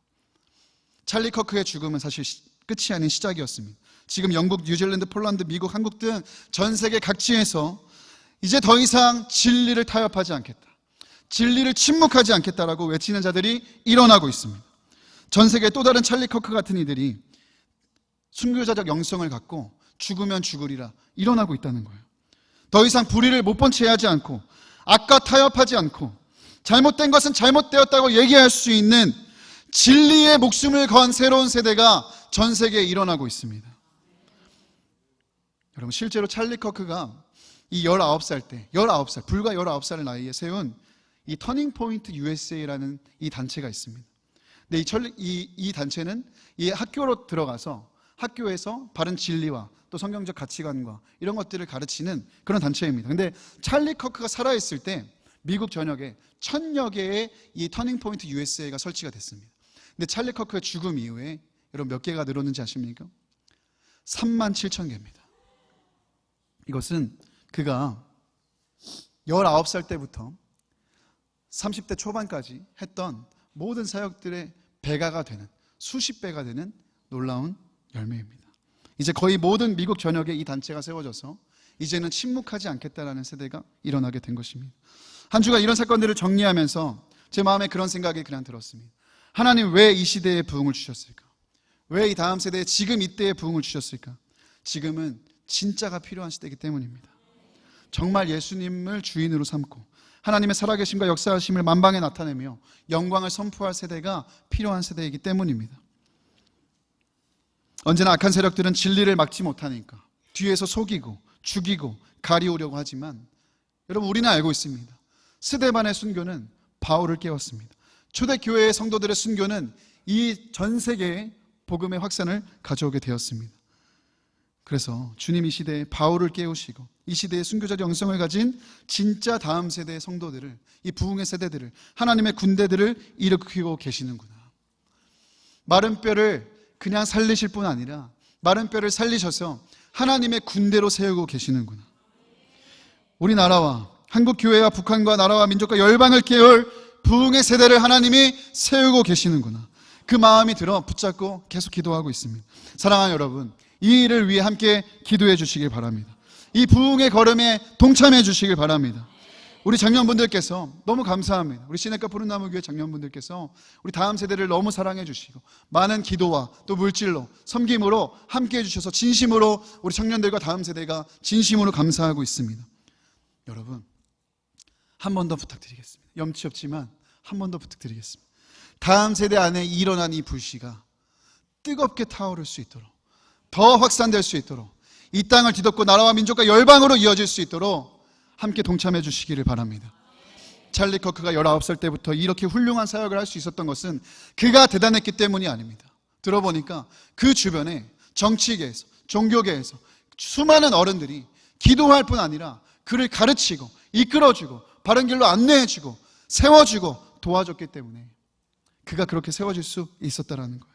찰리 커크의 죽음은 사실 끝이 아닌 시작이었습니다. 지금 영국, 뉴질랜드, 폴란드, 미국, 한국 등 전 세계 각지에서 이제 더 이상 진리를 타협하지 않겠다, 진리를 침묵하지 않겠다라고 외치는 자들이 일어나고 있습니다. 전 세계에 또 다른 찰리 커크 같은 이들이 순교자적 영성을 갖고 죽으면 죽으리라 일어나고 있다는 거예요. 더 이상 불의를 못 본 채 하지 않고 악과 타협하지 않고 잘못된 것은 잘못되었다고 얘기할 수 있는 진리의 목숨을 건 새로운 세대가 전 세계에 일어나고 있습니다. 여러분 실제로 찰리 커크가 이 19살 때 불과 19살 나이에 세운 이 터닝 포인트 USA라는 이 단체가 있습니다. 근데 이 단체는 이 학교로 들어가서 학교에서 바른 진리와 또 성경적 가치관과 이런 것들을 가르치는 그런 단체입니다. 근데 찰리 커크가 살아있을 때 미국 전역에 1000여 개의 이 터닝 포인트 USA가 설치가 됐습니다. 근데 찰리 커크의 죽음 이후에 여러분 몇 개가 늘었는지 아십니까? 37,000개입니다. 이것은 그가 19살 때부터 30대 초반까지 했던 모든 사역들의 배가가 되는, 수십 배가 되는 놀라운 열매입니다. 이제 거의 모든 미국 전역에 이 단체가 세워져서 이제는 침묵하지 않겠다라는 세대가 일어나게 된 것입니다. 한 주간 이런 사건들을 정리하면서 제 마음에 그런 생각이 그냥 들었습니다. 하나님 왜 이 시대에 부흥을 주셨을까? 왜 이 다음 세대에 지금 이때에 부흥을 주셨을까? 지금은 진짜가 필요한 시대이기 때문입니다. 정말 예수님을 주인으로 삼고 하나님의 살아계심과 역사하심을 만방에 나타내며 영광을 선포할 세대가 필요한 세대이기 때문입니다. 언제나 악한 세력들은 진리를 막지 못하니까 뒤에서 속이고 죽이고 가리우려고 하지만 여러분 우리는 알고 있습니다. 스데반의 순교는 바울을 깨웠습니다. 초대교회의 성도들의 순교는 이 전 세계에 복음의 확산을 가져오게 되었습니다. 그래서 주님 이 시대에 바울을 깨우시고 이 시대의 순교자 영성을 가진 진짜 다음 세대의 성도들을, 이 부흥의 세대들을, 하나님의 군대들을 일으키고 계시는구나. 마른 뼈를 그냥 살리실 뿐 아니라 마른 뼈를 살리셔서 하나님의 군대로 세우고 계시는구나. 우리나라와 한국교회와 북한과 나라와 민족과 열방을 깨울 부흥의 세대를 하나님이 세우고 계시는구나. 그 마음이 들어 붙잡고 계속 기도하고 있습니다. 사랑하는 여러분, 이 일을 위해 함께 기도해 주시길 바랍니다. 이 부흥의 걸음에 동참해 주시길 바랍니다. 우리 장년분들께서 너무 감사합니다. 우리 시내가 푸른나무교회 장년분들께서 우리 다음 세대를 너무 사랑해 주시고 많은 기도와 또 물질로 섬김으로 함께 해주셔서 진심으로 우리 청년들과 다음 세대가 진심으로 감사하고 있습니다. 여러분, 한 번 더 부탁드리겠습니다. 염치 없지만 한 번 더 부탁드리겠습니다. 다음 세대 안에 일어난 이 불씨가 뜨겁게 타오를 수 있도록, 더 확산될 수 있도록, 이 땅을 뒤덮고 나라와 민족과 열방으로 이어질 수 있도록 함께 동참해 주시기를 바랍니다. 찰리 커크가 19살 때부터 이렇게 훌륭한 사역을 할 수 있었던 것은 그가 대단했기 때문이 아닙니다. 들어보니까 그 주변에 정치계에서, 종교계에서 수많은 어른들이 기도할 뿐 아니라 그를 가르치고 이끌어주고 바른 길로 안내해주고 세워주고 도와줬기 때문에 그가 그렇게 세워질 수 있었다라는 거예요.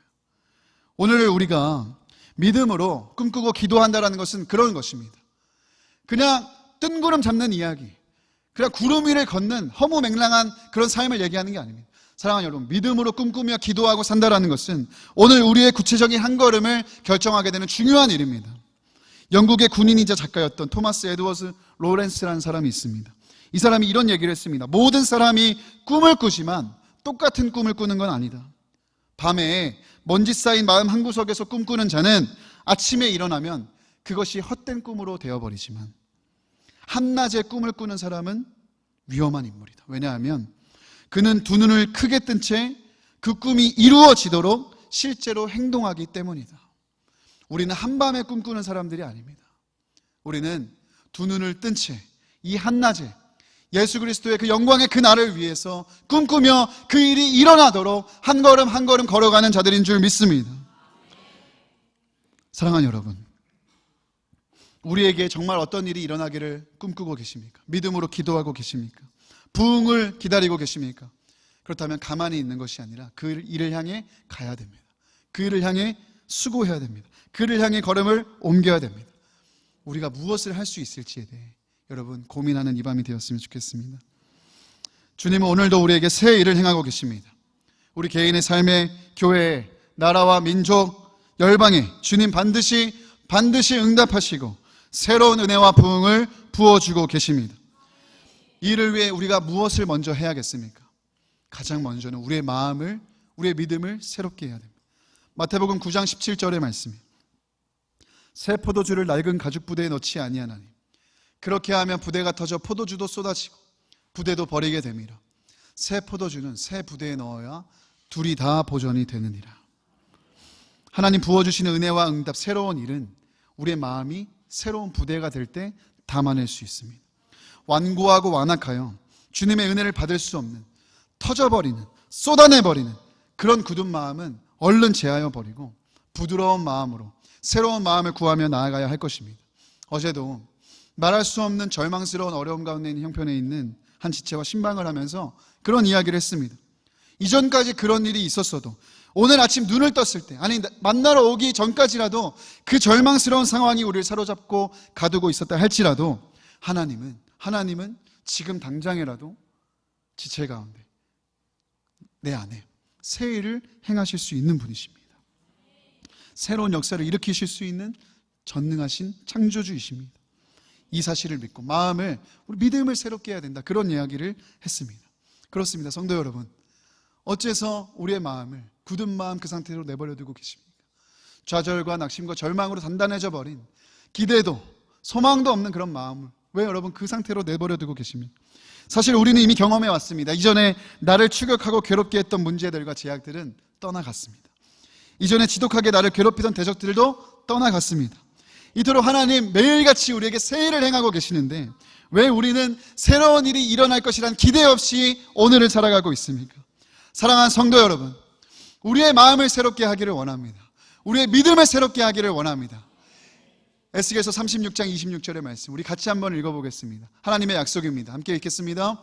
오늘 우리가 믿음으로 꿈꾸고 기도한다라는 것은 그런 것입니다. 그냥 뜬구름 잡는 이야기, 그냥 구름 위를 걷는 허무맹랑한 그런 삶을 얘기하는 게 아닙니다. 사랑하는 여러분, 믿음으로 꿈꾸며 기도하고 산다라는 것은 오늘 우리의 구체적인 한 걸음을 결정하게 되는 중요한 일입니다. 영국의 군인이자 작가였던 토마스 에드워즈 로렌스라는 사람이 있습니다. 이 사람이 이런 얘기를 했습니다. 모든 사람이 꿈을 꾸지만 똑같은 꿈을 꾸는 건 아니다. 밤에 먼지 쌓인 마음 한구석에서 꿈꾸는 자는 아침에 일어나면 그것이 헛된 꿈으로 되어버리지만 한낮에 꿈을 꾸는 사람은 위험한 인물이다. 왜냐하면 그는 두 눈을 크게 뜬 채 그 꿈이 이루어지도록 실제로 행동하기 때문이다. 우리는 한밤에 꿈꾸는 사람들이 아닙니다. 우리는 두 눈을 뜬 채 이 한낮에 예수 그리스도의 그 영광의 그 날을 위해서 꿈꾸며 그 일이 일어나도록 한 걸음 한 걸음 걸어가는 자들인 줄 믿습니다. 사랑하는 여러분, 우리에게 정말 어떤 일이 일어나기를 꿈꾸고 계십니까? 믿음으로 기도하고 계십니까? 부흥을 기다리고 계십니까? 그렇다면 가만히 있는 것이 아니라 그 일을 향해 가야 됩니다. 그 일을 향해 수고해야 됩니다. 그를 향해 걸음을 옮겨야 됩니다. 우리가 무엇을 할 수 있을지에 대해 여러분 고민하는 이 밤이 되었으면 좋겠습니다. 주님은 오늘도 우리에게 새 일을 행하고 계십니다. 우리 개인의 삶에, 교회에, 나라와 민족, 열방에 주님 반드시 응답하시고 새로운 은혜와 부흥을 부어주고 계십니다. 이를 위해 우리가 무엇을 먼저 해야겠습니까? 가장 먼저는 우리의 마음을, 우리의 믿음을 새롭게 해야 됩니다. 마태복음 9장 17절의 말씀이에요. 새 포도주를 낡은 가죽 부대에 넣지 아니하나니 그렇게 하면 부대가 터져 포도주도 쏟아지고 부대도 버리게 됨이라. 새 포도주는 새 부대에 넣어야 둘이 다 보존이 되느니라. 하나님 부어주시는 은혜와 응답, 새로운 일은 우리의 마음이 새로운 부대가 될 때 담아낼 수 있습니다. 완고하고 완악하여 주님의 은혜를 받을 수 없는, 터져버리는, 쏟아내버리는 그런 굳은 마음은 얼른 제하여 버리고 부드러운 마음으로 새로운 마음을 구하며 나아가야 할 것입니다. 어제도 말할 수 없는 절망스러운 어려움 가운데 있는 형편에 있는 한 지체와 신방을 하면서 그런 이야기를 했습니다. 이전까지 그런 일이 있었어도 오늘 아침 눈을 떴을 때, 아니 만나러 오기 전까지라도 그 절망스러운 상황이 우리를 사로잡고 가두고 있었다 할지라도 하나님은 지금 당장이라도 지체 가운데 내 안에 새 일을 행하실 수 있는 분이십니다. 새로운 역사를 일으키실 수 있는 전능하신 창조주이십니다. 이 사실을 믿고 우리 믿음을 새롭게 해야 된다, 그런 이야기를 했습니다. 그렇습니다. 성도 여러분, 어째서 우리의 마음을 굳은 마음 그 상태로 내버려 두고 계십니까? 좌절과 낙심과 절망으로 단단해져 버린, 기대도 소망도 없는 그런 마음을 왜 여러분 그 상태로 내버려 두고 계십니까? 사실 우리는 이미 경험해 왔습니다. 이전에 나를 추격하고 괴롭게 했던 문제들과 제약들은 떠나갔습니다. 이전에 지독하게 나를 괴롭히던 대적들도 떠나갔습니다. 이토록 하나님 매일같이 우리에게 새 일을 행하고 계시는데 왜 우리는 새로운 일이 일어날 것이란 기대 없이 오늘을 살아가고 있습니까? 사랑하는 성도 여러분, 우리의 마음을 새롭게 하기를 원합니다. 우리의 믿음을 새롭게 하기를 원합니다. 에스겔서 36장 26절의 말씀 우리 같이 한번 읽어보겠습니다. 하나님의 약속입니다. 함께 읽겠습니다.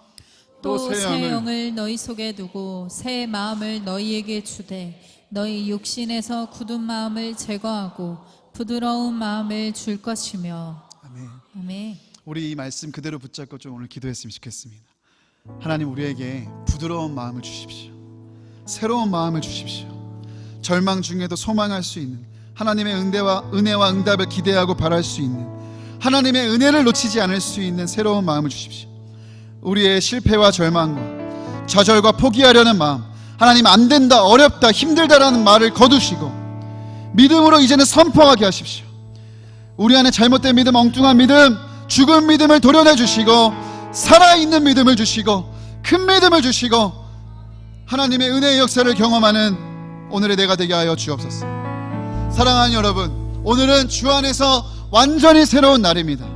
또 새 영을 너희 속에 두고 새 마음을 너희에게 주되 너희 육신에서 굳은 마음을 제거하고 부드러운 마음을 줄 것이며. 아멘. 아멘. 우리 이 말씀 그대로 붙잡고 좀 오늘 기도했으면 좋겠습니다. 하나님 우리에게 부드러운 마음을 주십시오. 새로운 마음을 주십시오. 절망 중에도 소망할 수 있는 하나님의 은혜와 응답을 기대하고 바랄 수 있는 하나님의 은혜를 놓치지 않을 수 있는 새로운 마음을 주십시오. 우리의 실패와 절망과 좌절과 포기하려는 마음, 하나님 안 된다, 어렵다, 힘들다라는 말을 거두시고 믿음으로 이제는 선포하게 하십시오. 우리 안에 잘못된 믿음, 엉뚱한 믿음, 죽은 믿음을 도려내 주시고 살아있는 믿음을 주시고 큰 믿음을 주시고 하나님의 은혜의 역사를 경험하는 오늘의 내가 되게 하여 주옵소서. 사랑하는 여러분, 오늘은 주 안에서 완전히 새로운 날입니다.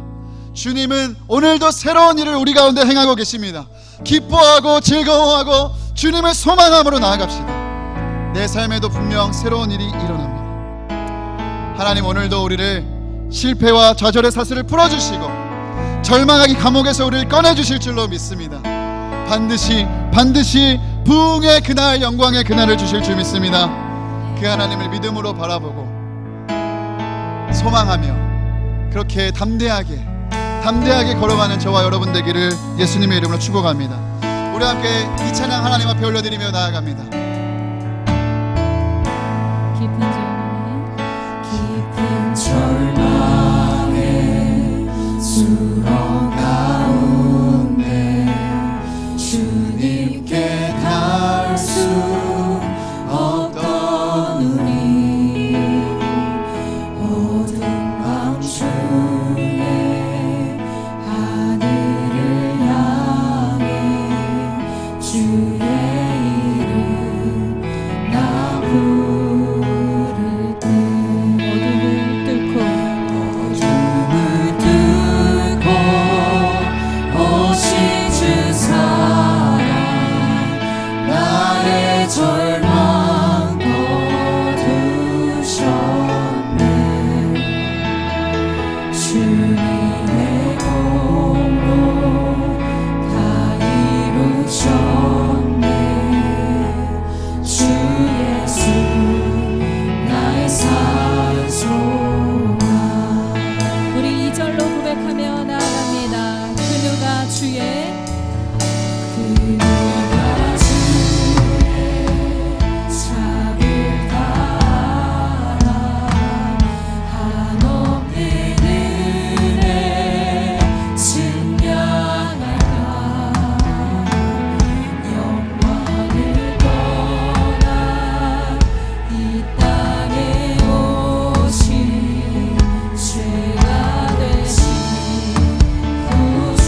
주님은 오늘도 새로운 일을 우리 가운데 행하고 계십니다. 기뻐하고 즐거워하고 주님을 소망함으로 나아갑시다. 내 삶에도 분명 새로운 일이 일어납니다. 하나님 오늘도 우리를 실패와 좌절의 사슬을 풀어주시고 절망하기 감옥에서 우리를 꺼내주실 줄로 믿습니다. 반드시 부흥의 그날, 영광의 그날을 주실 줄 믿습니다. 그 하나님을 믿음으로 바라보고 소망하며 그렇게 담대하게 걸어가는 저와 여러분 되기를 예수님의 이름으로 축복합니다. 우리 함께 이 찬양 하나님 앞에 올려드리며 나아갑니다. 깊은 절망의 수렁 가운데 주님께 갈 수 없던 우리 어두운 밤 중에 하늘을 향해 주의 이름 나 부를 때 어둠을 뚫고 오신 주 사랑 나의 절망 거두셨네. 주님의 공로 다 이루셨네. 주 예수 나의 산소망. 우리 2절로 고백하며 나아갑니다. 그누가 주의 삭을 따라 한없는 은혜 증량할까. 영광을 떠나 이 땅에 오신 죄가 되신 구주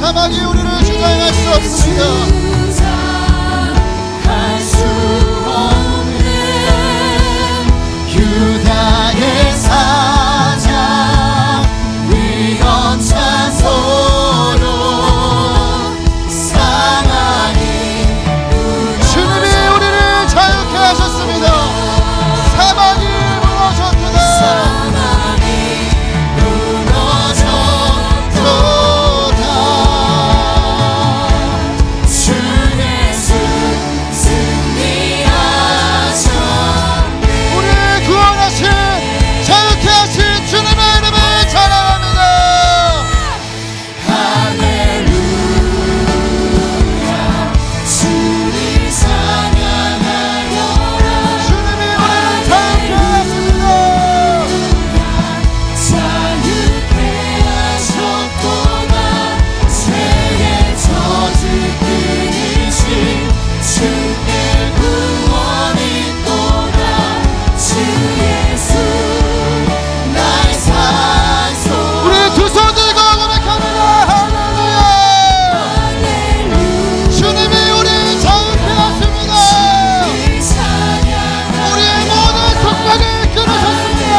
사막이 우리를 주장할 수 없습니다. 주장할 수 없는 유다의 사자 위험찬 소로 사랑이 주님이 우리를 자유케 하셨습니다. 사막이 무너졌도다. 사랑이 무너졌도다. 주 예수 승리하셨네. 우리를 구원하신 자유케 하신 주님의 이름을 찬양합니다. 할렐루야 주를 찬양하여라. 주님이 우리를 자유케 하십니다. 자유케 하셨도다. 죄의 저주 끊으신 주께 구원이 또다. 주 예수 나의 산소. 우리 두 손 들고 고백합니다. 할렐루야. 주님이 우리를 자유케 하십니다. 우리의 모든 속박을 끊으셨습니다.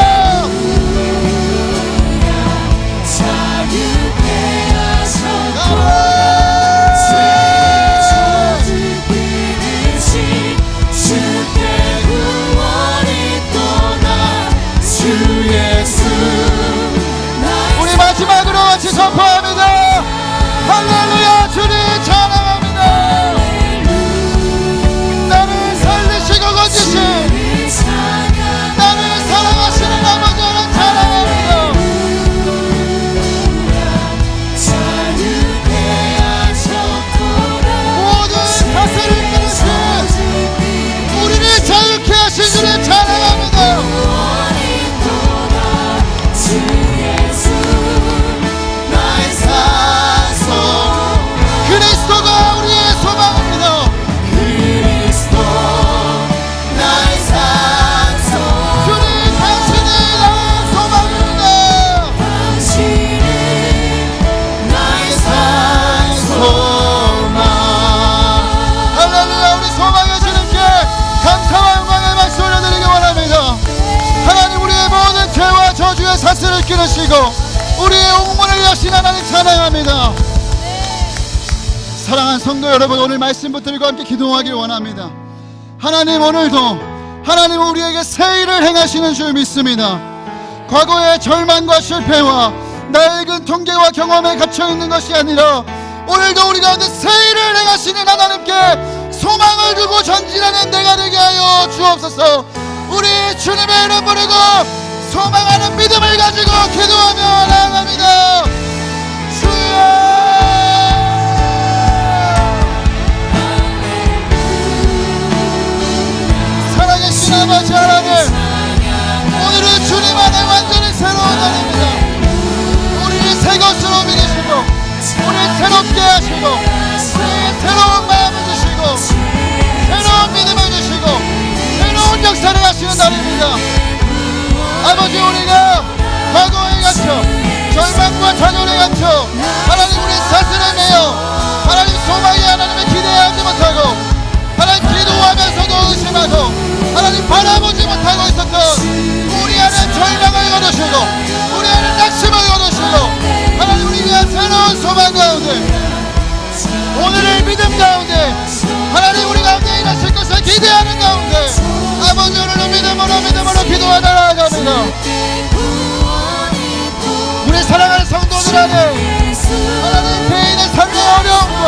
자유케 하셨도다. 저주 끊으신 주께 구원이 또다. 주 예수 우리 마지막으로 같이 선포합니다. 할렐루야. 주님 찬양합니다. 나를 살리시고 건지신 나를 사랑하시는 아버지를 찬양합니다. 자유케 하셨도다. 모든 사슬을 끊으신 우리를 자유케 하신 주를 찬양합니다. 구원이 또다. 주 예수 나의 산소. 그리스도가 우리의 소망입니다. 그리스도 나의 산소. 주님 당신이 나의 소망입니다. 당신은 나의 산소만. 할렐루야. 우리 소망의 주님께 감사와 영광의 말씀 올려드리기 원합니다. 하나님 우리의 모든 죄와 저주의 사슬을 끊으시고 우리의 옥문을 여신 하나님 찬양합니다. 사랑하는 성도 여러분, 오늘 말씀 붙들고 함께 기도하길 원합니다. 하나님 오늘도 하나님 우리에게 새 일을 행하시는 줄 믿습니다. 과거의 절망과 실패와 낡은 통계와 경험에 갇혀있는 것이 아니라 오늘도 우리 가운데 새 일을 행하시는 하나님께 소망을 두고 전진하는 내가 되게 하여 주옵소서. 우리 주님의 이름 부르고 소망하는 믿음을 가지고 기도하며 나아갑니다. 주여. 살아계신 아버지 하나님, 오늘은 주님 안에 완전히 새로운 날입니다. 우리를 새 것으로 믿으시고 우리를 새롭게 하시고 우리에게 새로운 마음을 주시고 새로운 믿음을 주시고 새로운 역사를 하시는 날입니다. 아버지 우리가 과거에 갇혀 절망과 좌절에 갇혀 하나님 우리 사슬에 매여 하나님 소망이 하나님을 기대하지 못하고 하나님 기도하면서도 의심하고 하나님 바라보지 못하고 있었던 우리 안에 절망을 거두시고 우리 안에 낙심을 거두시고 하나님 우리가 새로운 소망 가운데 오늘의 믿음 가운데 하나님 우리 가운데 일하실 것을 기대하는 가운데 아버지 오늘도 믿음으로 기도하며 나아갑니다. 우리 사랑하는 성도들 안에 하나님 개인의 삶의 어려움과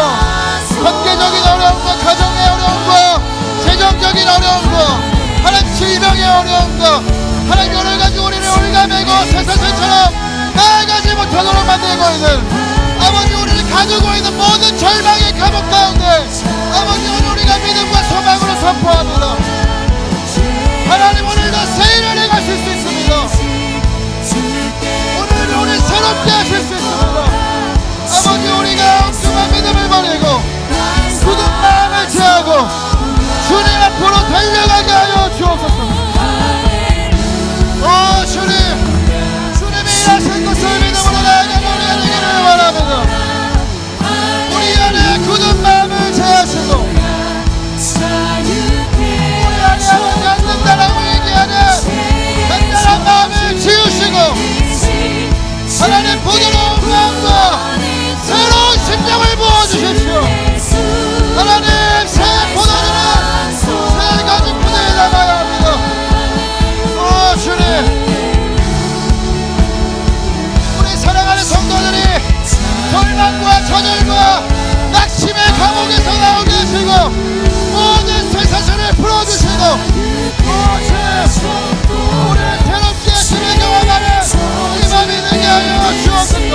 관계적인 어려움과 가정의 어려움과 재정적인 어려움과 하나님 질병의 어려움과 하나님 여러 가지 우리를 올가매고 새사슬처럼 나아가지 못하도록 만들고 있는 아버지 우리를 가지고 있는 모든 절망의 감옥 가운데 아버지 오늘 우리가 믿음과 소망으로 선포합니다. 하나님 오늘도 새 일을 행하실 수 있습니다. 오늘도 우리 새롭게 하실 수 있습니다. 아버지 우리가 엉뚱한 믿음을 버리고 굳은 마음을 제하고 주님 앞으로 달려가게 하여 주옵소서. 오 주님, 주님이 일하신 것을 믿음으로 나아가는 우리가 되기를 원합니다. 하나님 부드러운 마음과 새로운 심령을 부어주십시오. 하나님 새 포도주는 새 가죽 부대에 담아야 합니다. 오 주님, 우리 사랑하는 성도들이 절망과 좌절과 낙심의 감옥에서 나오게 하시고 모든 쇠사슬을 풀어주시고 우리를 새롭게 하시는 경험하는 이 밤이 되게 하여 주옵소서.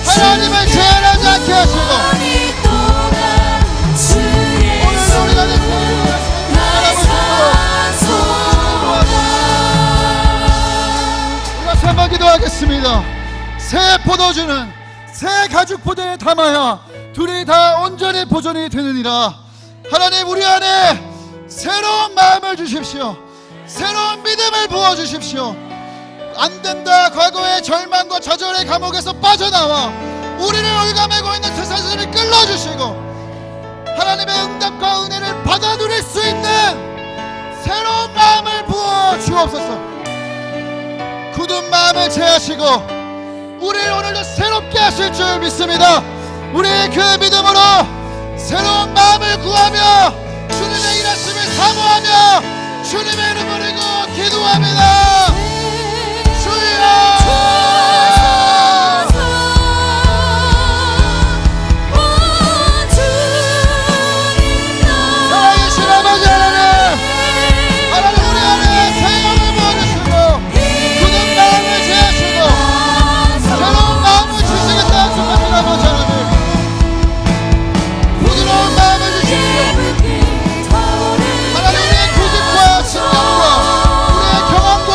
하나님을 제한하지 않게 하시고 오늘도 우리가 내 우리가 한번 기도하겠습니다. 새 포도주는 새 가죽 포대에 담아야 둘이 다 온전히 보존이 되느니라. 하나님 우리 안에 새로운 마음을 주십시오. 새로운 믿음을 부어주십시오. 안된다 과거의 절망과 좌절의 감옥에서 빠져나와 우리를 올가매고 있는 쇠사슬을 끌어주시고 하나님의 응답과 은혜를 받아 누릴 수 있는 새로운 마음을 부어 주옵소서. 굳은 마음을 제하시고 우리를 오늘도 새롭게 하실 줄 믿습니다. 우리의 그 믿음으로 새로운 마음을 구하며 주님의 일하심을 사모하며 주님의 이름을 이고 기도합니다. 주여 살아계신 아버지 하나님, 하나님 우리 안에 새 영을 부어주시고 굳은 마음을 제하시고 새로운 마음을 주시겠다 약속하신 아버지 하나님, 부드러운 마음을 주십시오. 하나님 우리의 고집과 신경과 우리의 경험과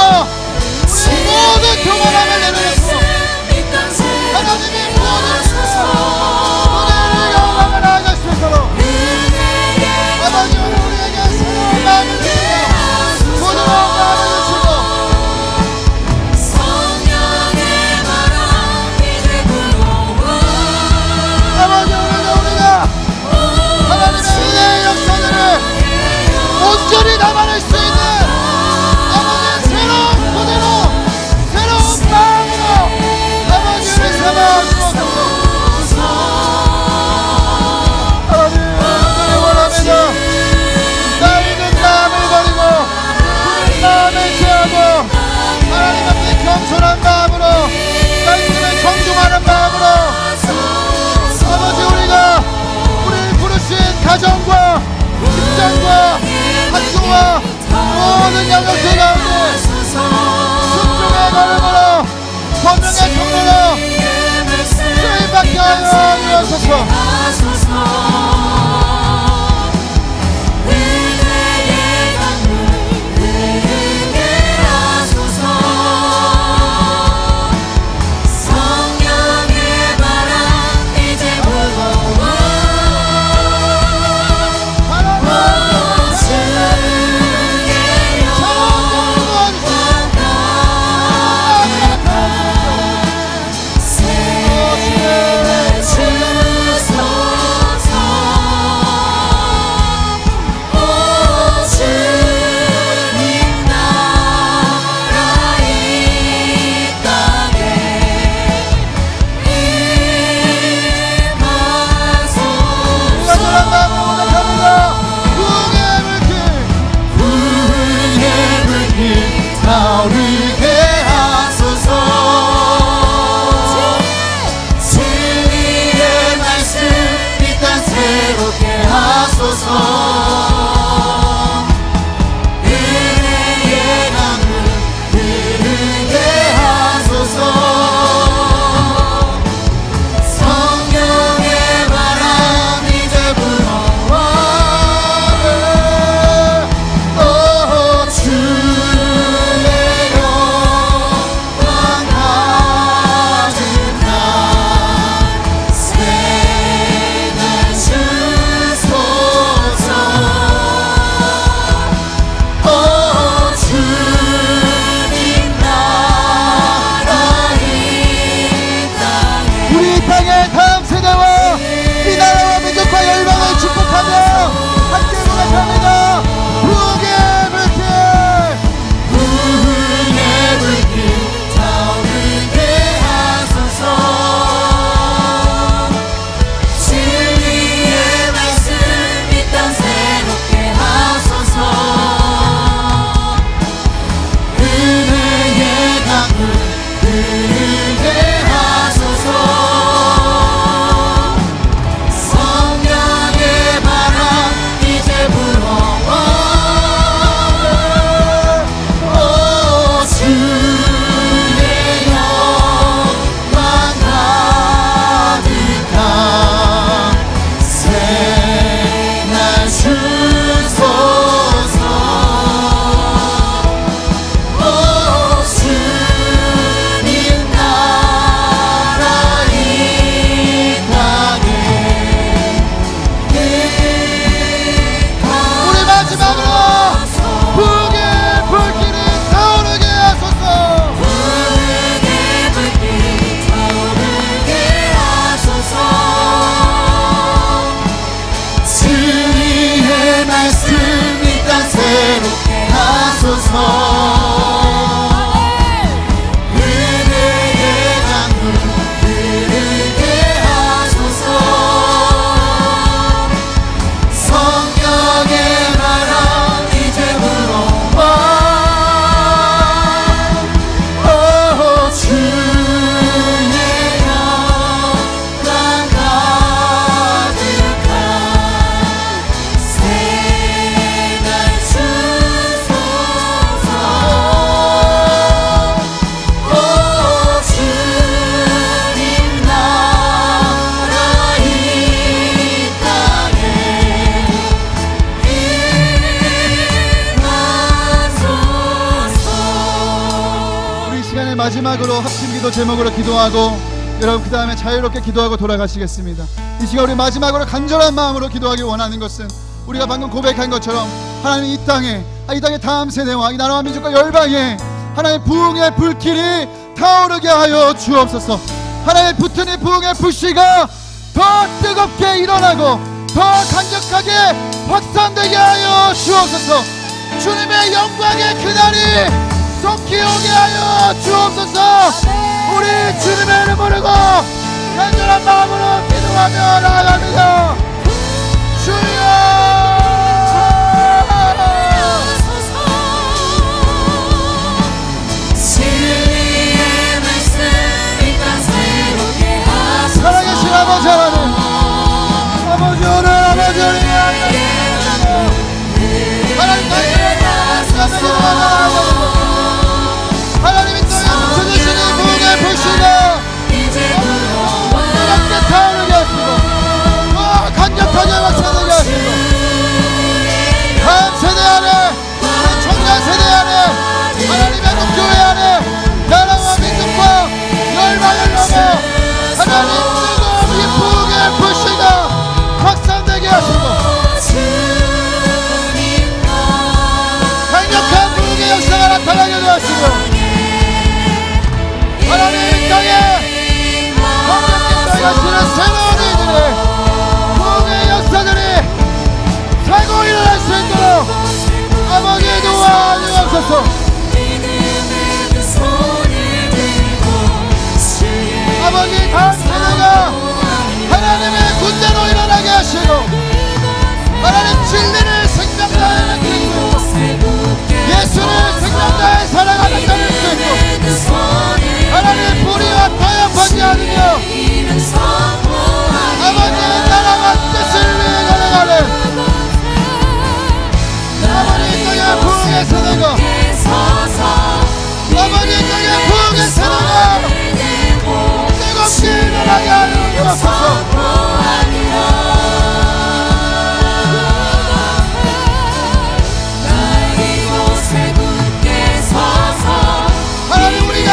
우리 마지막으로 합심기도 제목으로 기도하고 여러분 그 다음에 자유롭게 기도하고 돌아가시겠습니다. 이 시간 우리 마지막으로 간절한 마음으로 기도하기 원하는 것은 우리가 방금 고백한 것처럼 하나님 이 땅에 다음 세대와 이 나라와 민족과 열방에 하나님 부흥의 불길이 타오르게 하여 주옵소서. 하나님 붙은 이 부흥의 불씨가 더 뜨겁게 일어나고 더 강력하게 확산되게 하여 주옵소서. 주님의 영광의 그날이 속히 오게 하여 주옵소서. 우리 주님의 이름 부르고 간절한 마음으로 기도하며 나아갑니다. 주여 살아계신 아버지 하나님, 아버지 오늘 아버지 우리 하나님 하나님이 땅에 붙여주신 이 부흥의 불씨가 뜨겁게 타오르게 하시고 더 강력하게 확산되게 하시고 다음 세대 안에 청년 세대 안에 하나님의 교회 안에 나라와 민족과 열방을 넘어 하나님 뜨거운 이 부흥의 불씨가 확산되게 하시고 강력한 부흥의 역사가 나타나게 하시고 하나님 이 땅에 성령님과 하시는 새로운 이들의 부흥의 역사들이 살고 일어날 수 있도록 아버지의 도와 주옵소서. 아버지 다음 세대가 하나님의 군대로 일어나게 하시고 하나님 진리를 생명다하는 그리스도 예수를 생명다해 살아가는 자를 수 있고 하나님 불의와 타협하지 않으며 아버지의 나라와 뜻을 위해 걸어가는 아버지 땅의 부흥의 세대가 아버지 땅의 부흥의 세대가 뜨겁게 일어나게 하여 주옵소서. 하나님 우리가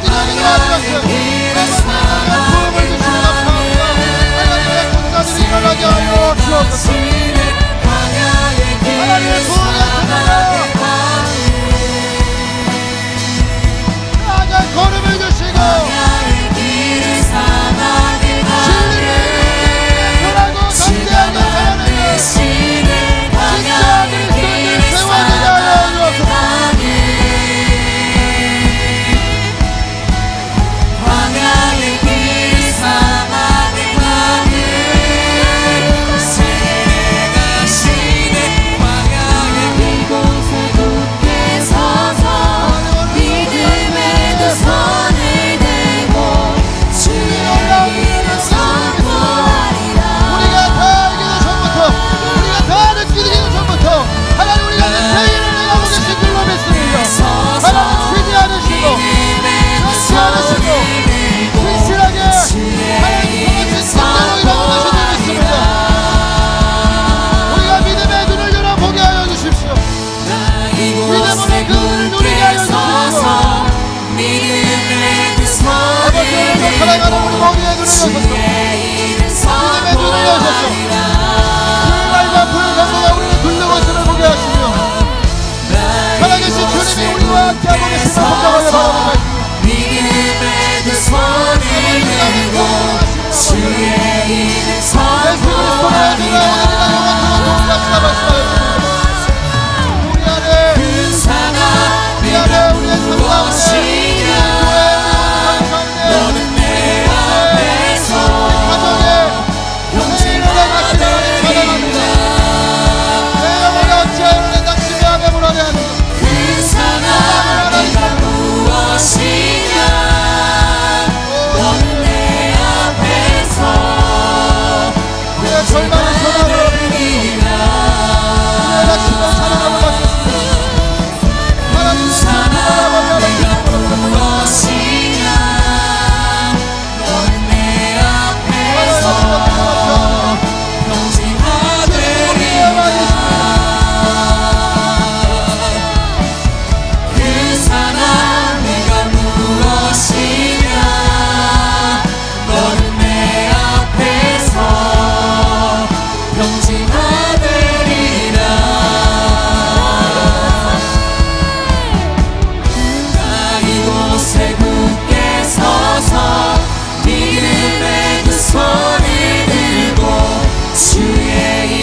엎드려지는 것을 부음을 주시면 감사합니다. 하나님의 군사들이 일어나게 하여 주옵소서. 하나님의 부흥의 세대로 강한 걸음을 주시고 진리를 변하고 담대하게 살아내는 진짜 그리스도인들 세워지게 하여 주옵소서. 광야의 길 사막의 강을 세례가 시네 광야의 이곳에 굳게 서서 믿음의 두 손을 대고 주의 이름 선포하리라. 우리가 다 알기도 전부터 우리가 다 느끼기 전부터 하나님 우리가 새 일을 행하고 계신 줄로 믿습니다. 하나님 쉬지 않으시고 쉬지 않으시고 신실하게 하나님 정하신 선대로 일하고 계신 줄 믿습니다. 우리가 믿음의 눈을 열어 보게 하여 주십시오. 믿음으로 그 은을 누리게 하여 주십시오. 아버지 오늘도 사랑하는 우리 모두의 눈을 여셨소. 믿음의 눈을 여셨소. 불말과 불감도가 우리를 둘러고 있음을 보게 하시며 살아계신 주님이 우리와 함께하고 계심을 선정하여 바라보고 믿음의 두 손을 들고 주의 이름 선포하리라. 우리 안에 우리의 무엇이냐 너는 내 앞에서 가정에 평생을 행하시는 사랑합니다. 내 영혼이 어찌하여 내 당신의 앞에 물어내 하는가. 그 사랑이가 무엇이냐 너는 내 앞에서 우리의 절망을 전하며 우리의 낙심을 사랑하고 받겠습니다. 하나님 사랑이가 무엇이냐 너는 내 앞에서 평지가 되리라. 그 사랑이가 무엇이냐 너는 내 앞에서 평지가 되리라. 이곳에 굳게 서서 믿음의 두 손을 들고 주의